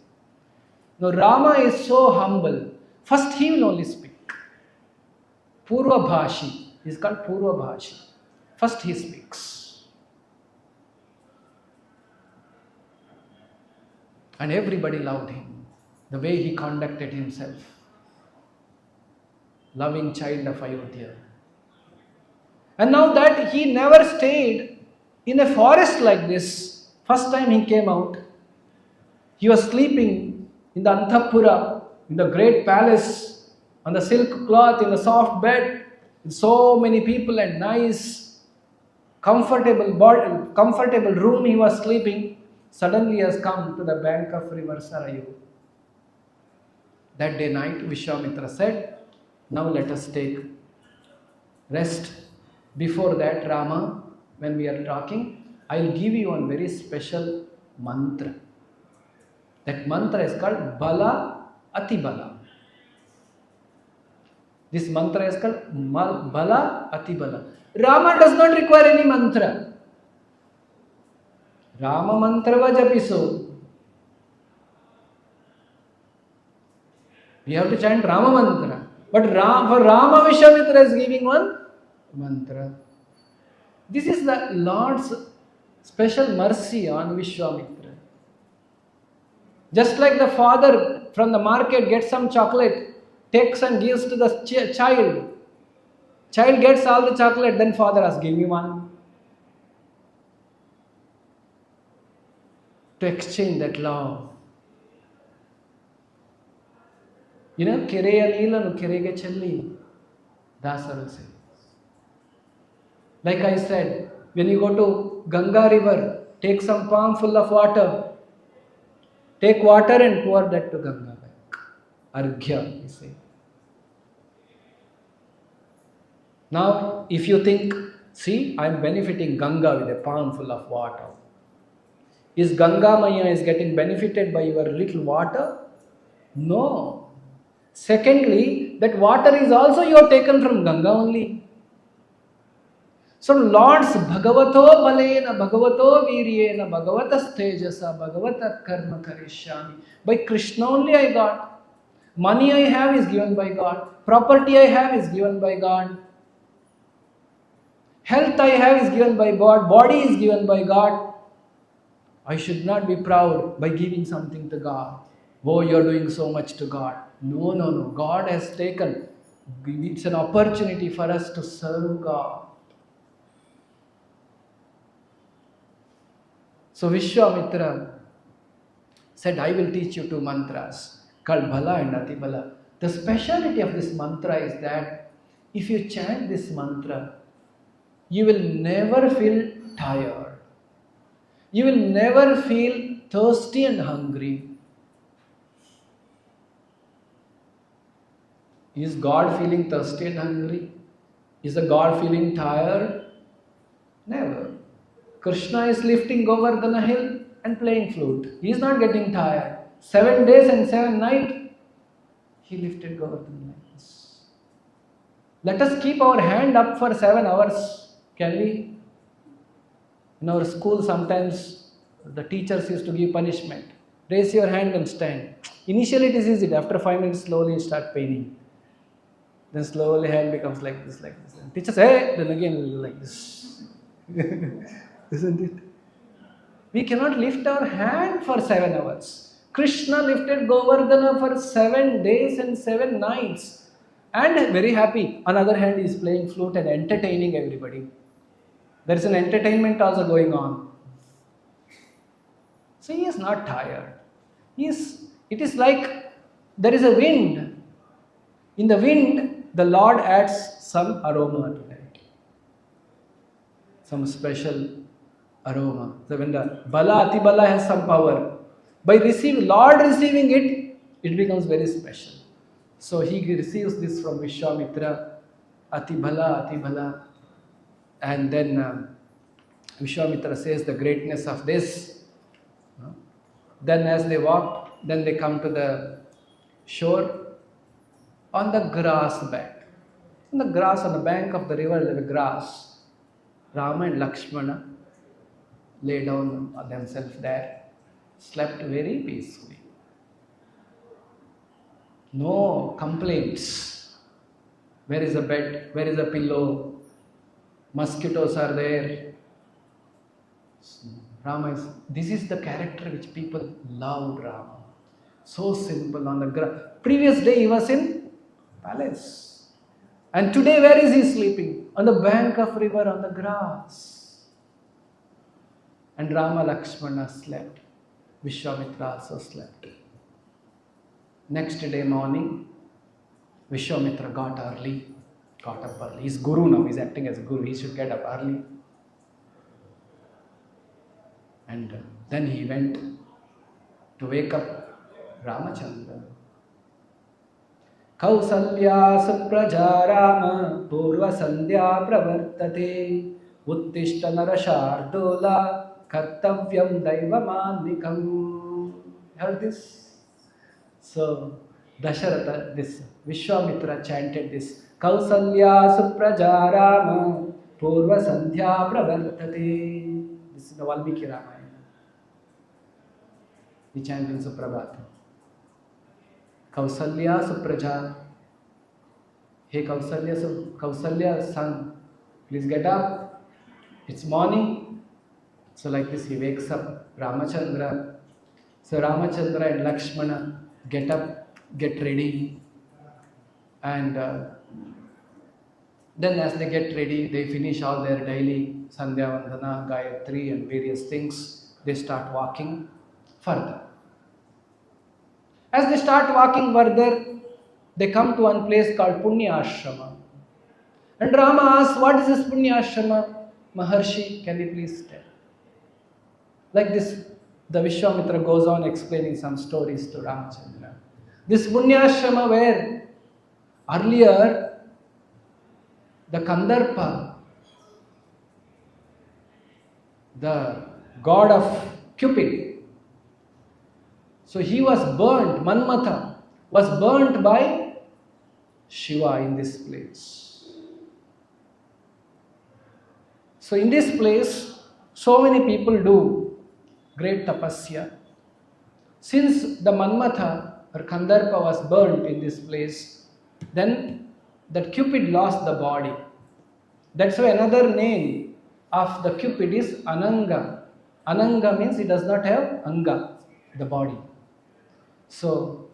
A: No, Rama is so humble. First he will only speak. Purva Bhashi. He is called Purva Bhashi. First he speaks. And everybody loved him. The way he conducted himself. Loving child of Ayodhya. And now that he never stayed in a forest like this, first time he came out, he was sleeping in the Antapura, in the great palace, on the silk cloth, in the soft bed, with so many people and nice, comfortable room he was sleeping. Suddenly he has come to the bank of river Sarayu. That day night, Vishwamitra said, now let us take rest. Before that, Rama, when we are talking, I will give you one very special mantra. That mantra is called Bala Ati Bala. This mantra is called Bala Ati Bala. Rama does not require any mantra. Rama mantra va japiso. We have to chant Rama mantra. But for Rama, Vishwamitra is giving one mantra. This is the Lord's special mercy on Vishwamitra. Just like the father from the market gets some chocolate, takes and gives to the child. Child gets all the chocolate, then father asks, give me one. To exchange that love. You know, Kireya Leelanu Kirege Chelli, Dasa will say. Like I said, when you go to Ganga river, take some palm full of water. Take water and pour that to Ganga. Arghya, we say. Now, if you think, see, I am benefiting Ganga with a palm full of water. Is Ganga Maya is getting benefited by your little water? No. Secondly, that water is also you have taken from Ganga only. So Lord's Bhagavato Balena, Bhagavato Viryena, Bhagavatas Tejasa, Bhagavata Karma Karishyami. By Krishna only I got. Money I have is given by God. Property I have is given by God. Health I have is given by God. Body is given by God. I should not be proud by giving something to God. Oh, you are doing so much to God. No. God has taken. It's an opportunity for us to serve God. So Vishwamitra said, I will teach you two mantras called Bala and Ati Bala. The speciality of this mantra is that if you chant this mantra, you will never feel tired. You will never feel thirsty and hungry. Is God feeling thirsty and hungry? Is the God feeling tired? Never. Krishna is lifting Govardhana hill and playing flute. He is not getting tired. 7 days and 7 nights, he lifted Govardhana like this. Let us keep our hand up for 7 hours. Can we? In our school, sometimes the teachers used to give punishment. Raise your hand and stand. Initially it is easy. After 5 minutes, slowly it starts paining. Then slowly hand becomes like this, like this. And teacher says, hey, then again like this. Isn't it? We cannot lift our hand for 7 hours. Krishna lifted Govardhana for 7 days and 7 nights. And very happy. Another hand is playing flute and entertaining everybody. There is an entertainment also going on. So he is not tired. It is like there is a wind. In the wind, the Lord adds some aroma to it. Some special aroma. So when the Bala Ati Bala has some power, by Lord receiving it, it becomes very special. So he receives this from Vishwamitra, Ati Bala. And then Vishwamitra says the greatness of this. Then as they walked, then they come to the shore on the grass bank. On the bank of the river, there was grass. Rama and Lakshmana lay down themselves there, slept very peacefully. No complaints. Where is the bed? Where is the pillow? Mosquitoes are there. This is the character which people loved Rama. So simple on the ground. Previous day he was in palace. And today where is he sleeping? On the bank of river on the grass. And Rama Lakshmana slept. Vishwamitra also slept. Next day morning, Vishwamitra got up early. He's guru now, he's acting as guru. He should get up early. And then he went to wake up Ramachandra. Kausalya supraja Rama purva sandhya pravartate uttishta narashardola kartavyam daivamanikam. Heard this? So Dasharatha, this Vishwamitra chanted this. Kausalya supraja Rama purva sandhya pravartate. This is the Valmiki Ramayana. We chant in Suprabhata. Kausalya supraja. Hey Kausalya son, please get up. It's morning. So like this he wakes up Ramachandra. So Ramachandra and Lakshmana get up, get ready. And then as they get ready, they finish all their daily Sandhya Vandana, Gayatri and various things. They start walking further. As they start walking further, they come to one place called Punya Ashrama. And Rama asks, what is this Punya Ashrama? Maharshi, can you please tell? Like this, the Vishwamitra goes on explaining some stories to Ramachandra. This Punya Ashrama where earlier the Kandarpa, the god of Cupid, so he was burnt, Manmatha was burnt by Shiva in this place. So in this place, so many people do great tapasya. Since the Manmatha or Kandarpa was burnt in this place, then that Cupid lost the body. That's why another name of the Cupid is Ananga. Ananga means he does not have Anga, the body. So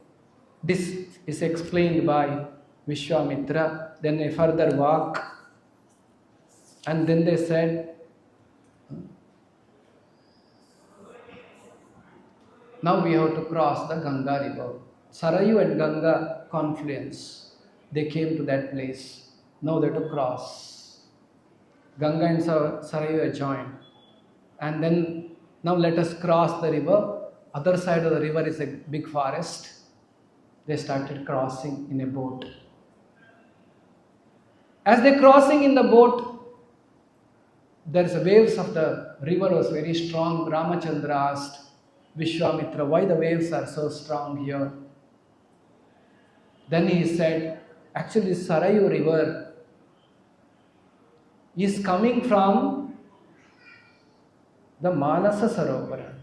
A: this is explained by Vishwamitra. Then they further walk, and then they said, now we have to cross the Ganga river. Sarayu and Ganga confluence. They came to that place. Now they have to cross. Ganga and Sarayu are joined. And then now let us cross the river. Other side of the river is a big forest. They started crossing in a boat. As they crossing in the boat, there's waves of the river was very strong. Ramachandra asked Vishwamitra, why the waves are so strong here? Then he said, actually Sarayu river is coming from the Manasa Sarovara.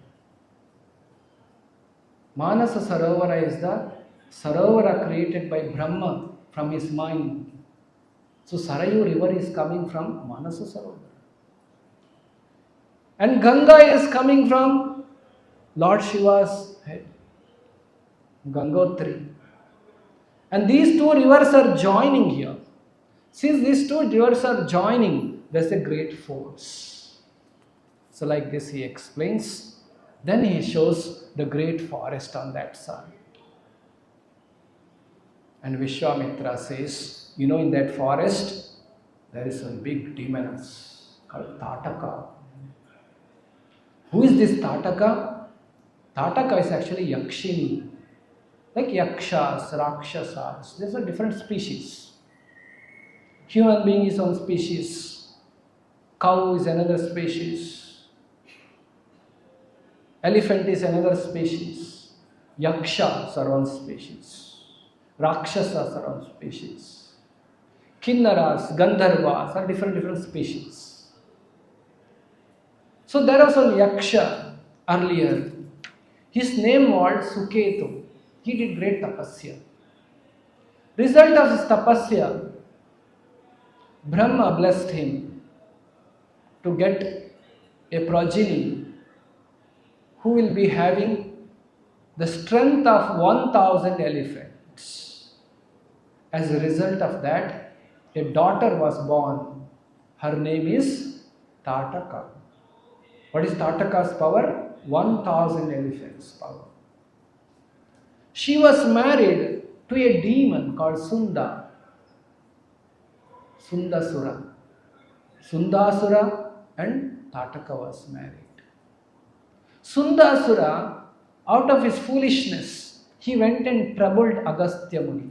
A: Manasa Sarovara is the Sarovara created by Brahma from his mind. So Sarayu river is coming from Manasa Sarovara. And Ganga is coming from Lord Shiva's head, Gangotri. And these two rivers are joining here. Since these two rivers are joining, there's a great force. So like this he explains. Then he shows the great forest on that side. And Vishwamitra says, you know, in that forest, there is a big demoness called Tataka. Who is this Tataka? Tataka is actually Yakshini. Like Yakshas, Rakshasas. These are different species. Human being is one species. Cow is another species. Elephant is another species. Yakshas are one species. Rakshasas are one species. Kinnaras, Gandharvas are different species. So there was one Yaksha earlier. His name was Suketu. He did great tapasya. Result of his tapasya, Brahma blessed him to get a progeny who will be having the strength of 1,000 elephants. As a result of that, a daughter was born. Her name is Tataka. What is Tataka's power? 1,000 elephants power. She was married to a demon called Sundasura. Sundasura and Tataka was married. Sundasura, out of his foolishness, he went and troubled Agastya Muni.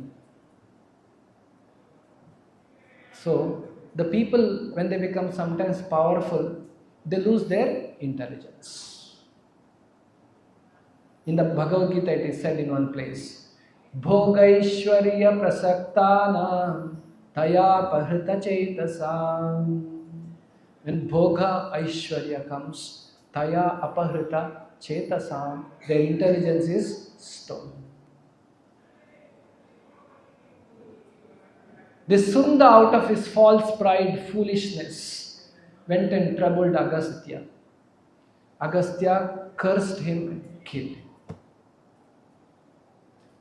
A: So, the people, when they become sometimes powerful, they lose their intelligence. In the Bhagavad Gita, it is said in one place, Bhogaishwarya prasaktana taya pahrita chetasam. When Bhoga Aishwarya comes, taya apahrita chetasam, their intelligence is stolen. This Sunda, out of his false pride, foolishness, went and troubled Agastya. Agastya cursed him and killed him.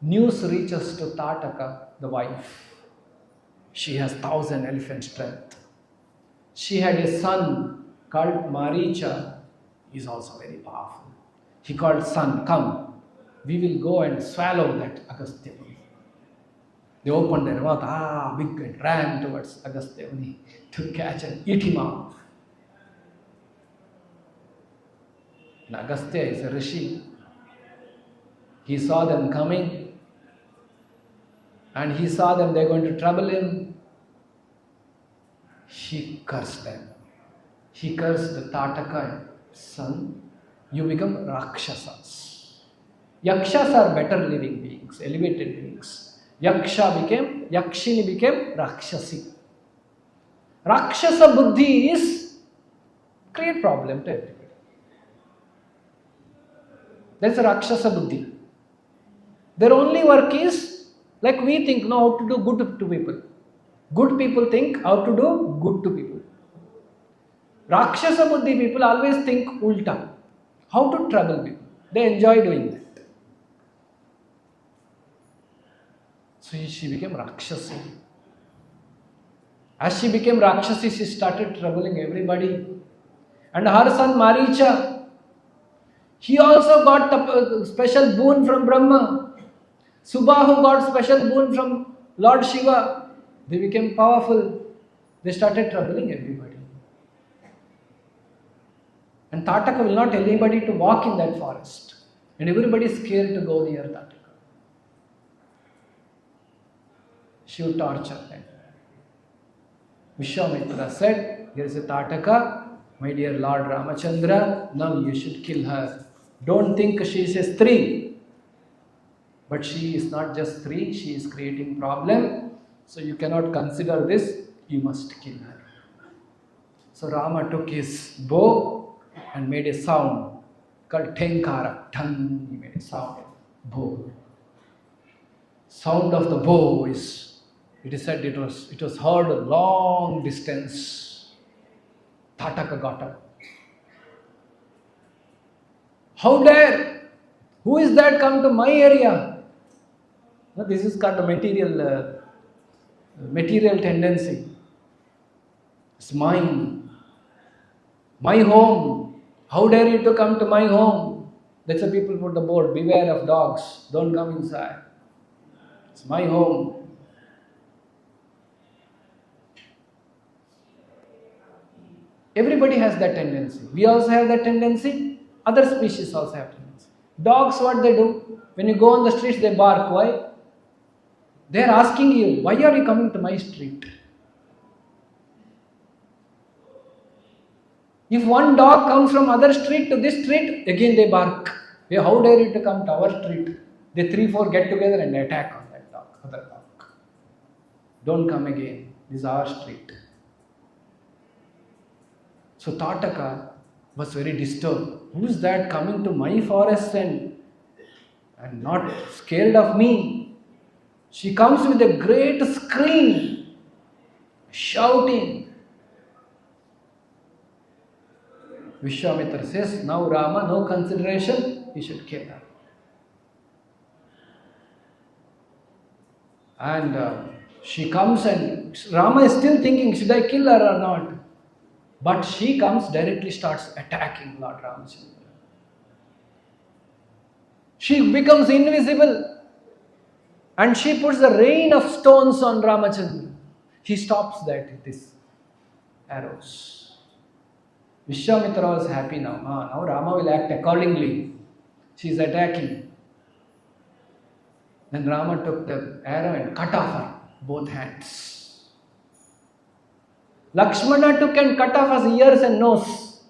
A: News reaches to Tataka, the wife. She has 1,000 elephant strength. She had a son called Maricha. He is also very powerful. He called son, come, we will go and swallow that Agastya Muni. They opened their mouth, big, and ran towards Agastya Muni to catch and eat him up. And Agastya is a rishi. He saw them coming and he saw them, they're going to trouble him. He cursed them. He cursed the Tataka, son, you become Rakshasas. Yakshas are better living beings, elevated beings. Yakshini became Rakshasi. Rakshasa buddhi is create problem to everybody. That's a Rakshasa buddhi. Their only work is, like we think, how to do good to people. Good people think how to do good to people. Rakshasa buddhi people always think ulta, how to trouble people. They enjoy doing that. So she became Rakshasi. As she became Rakshasi, she started troubling everybody. And her son Maricha, he also got a special boon from Brahma. Subahu got special boon from Lord Shiva. They became powerful. They started troubling everybody. And Tataka will not tell anybody to walk in that forest. And everybody is scared to go near Tataka. She would torture them. Vishwamitra said, there is a Tataka, my dear Lord Ramachandra, now you should kill her. Don't think she is a Stree. But she is not just Stree, she is creating problem. So you cannot consider this, you must kill her. So Rama took his bow and made a sound called Tenkara. Tung, he made a sound. Bow. Sound of the bow is, it is said it was heard a long distance. Tataka got up. How dare? Who is that come to my area? Now, this is called a material tendency. It's mine. My home. How dare you to come to my home? That's why people put the board, beware of dogs. Don't come inside. It's my home. Everybody has that tendency. We also have that tendency. Other species also have tendency. Dogs, what they do? When you go on the streets, they bark. Why? They are asking you, why are you coming to my street? If one dog comes from other street to this street, again they bark. Hey, how dare you to come to our street? They 3-4 get together and attack on that dog, other dog. Don't come again. This is our street. So Tataka was very disturbed. Who is that coming to my forest and not scared of me? She comes with a great scream, shouting. Vishwamitra says, now Rama, no consideration, he should kill her. And she comes and Rama is still thinking, should I kill her or not? But she comes, directly starts attacking Lord Ramachandra. She becomes invisible and she puts the rain of stones on Ramachandra. He stops that with his arrows. Vishwamitra was happy now. Now Rama will act accordingly. She is attacking. Then Rama took the arrow and cut off her both hands. Lakshmana took and cut off her ears and nose.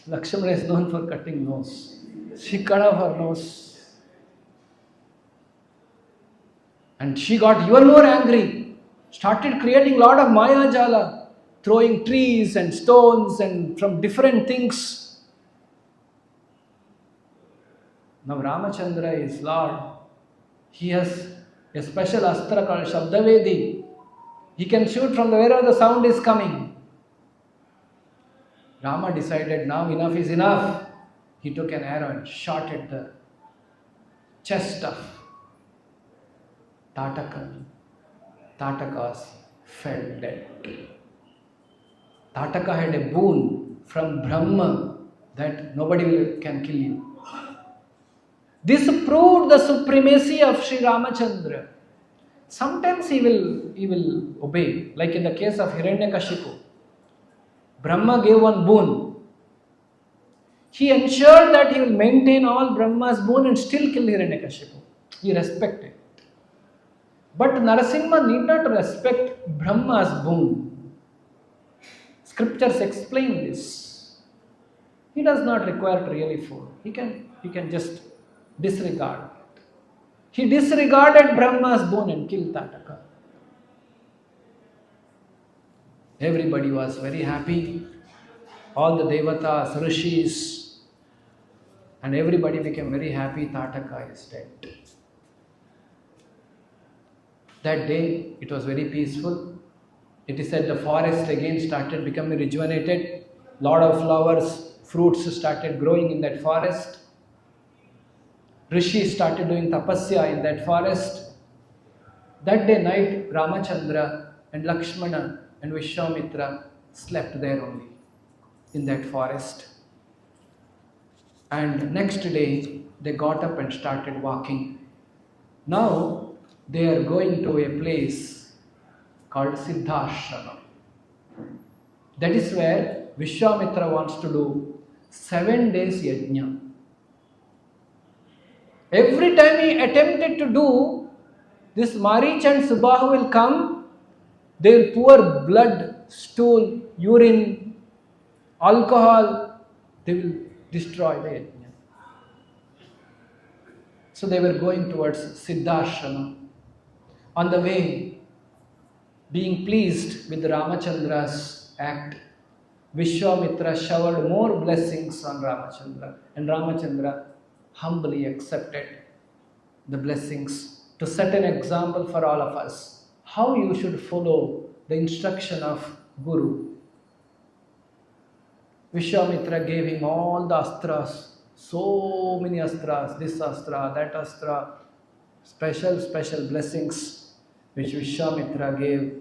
A: Lakshmana is known for cutting nose. She cut off her nose. And she got even more angry. Started creating a lot of Maya Jala, throwing trees and stones and from different things. Now Ramachandra is Lord. He has a special astra called Shabdavedi. He can shoot from wherever the sound is coming. Rama decided now enough is enough. He took an arrow and shot at the chest of Tataka. Tatakas fell dead. Tataka had a boon from Brahma that nobody can kill you. This proved the supremacy of Sri Ramachandra. Sometimes he will obey, like in the case of Hiranyakashipu. Brahma gave one boon. He ensured that he will maintain all Brahma's boon and still kill Hiranyakashipu. He respected. But Narasimha need not respect Brahma's boon. Scriptures explain this. He does not require to really fall. He can just disregard it. He disregarded Brahma's boon and killed Tataka. Everybody was very happy. All the devatas, rishis, and everybody became very happy. Tataka is dead. That day, it was very peaceful. It is said the forest again started becoming rejuvenated. Lot of flowers, fruits started growing in that forest. Rishis started doing tapasya in that forest. That day night, Ramachandra and Lakshmana and Vishwamitra slept there only, in that forest. And next day, they got up and started walking. Now, they are going to a place called Siddhashrama. That is where Vishwamitra wants to do 7 days yajna. Every time he attempted to do, this Marich and Subahu will come, they will pour blood, stool, urine, alcohol, they will destroy the yajna. So they were going towards Siddhashrama. On the way, being pleased with Ramachandra's act, Vishwamitra showered more blessings on Ramachandra, and Ramachandra humbly accepted the blessings to set an example for all of us how you should follow the instruction of Guru. Vishwamitra gave him all the astras, so many astras, this astra, that astra, special blessings which Vishwamitra gave.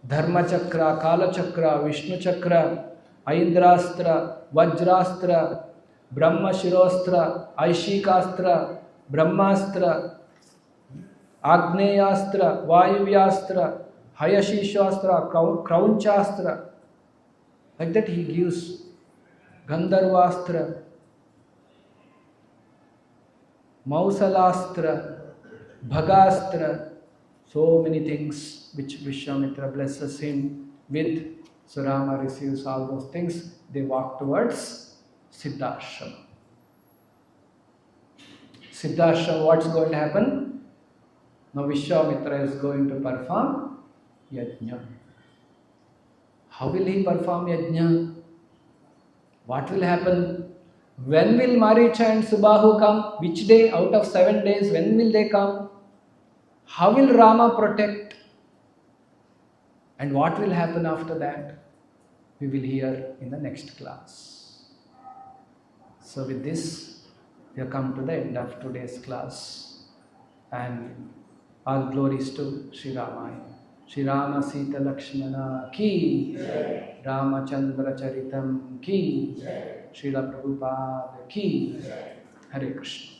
A: Dharma Chakra, Kala Chakra, Vishnu Chakra, Aindrastra, Vajrastra, Brahma Shirostra, Aishikastra, Brahmastra, Agneyastra, Vayuvyastra, Hayashishastra, Kraunchastra. Like that he gives Gandharvastra, Mausalastra, Bhagastra, so many things which Vishwamitra blesses him with. So Rama receives all those things. They walk towards Siddhashrama. Siddhashrama, what's going to happen? Now Vishwamitra is going to perform yajna. How will he perform yajna? What will happen? When will Maricha and Subahu come? Which day out of 7 days? When will they come? How will Rama protect? And what will happen after that? We will hear in the next class. So with this, we have come to the end of today's class. And all glories to Sri Rama. Sri Rama Sita Lakshmana ki, Ramachandra Charitam ki, Srila Prabhupada ki. Hare Krishna.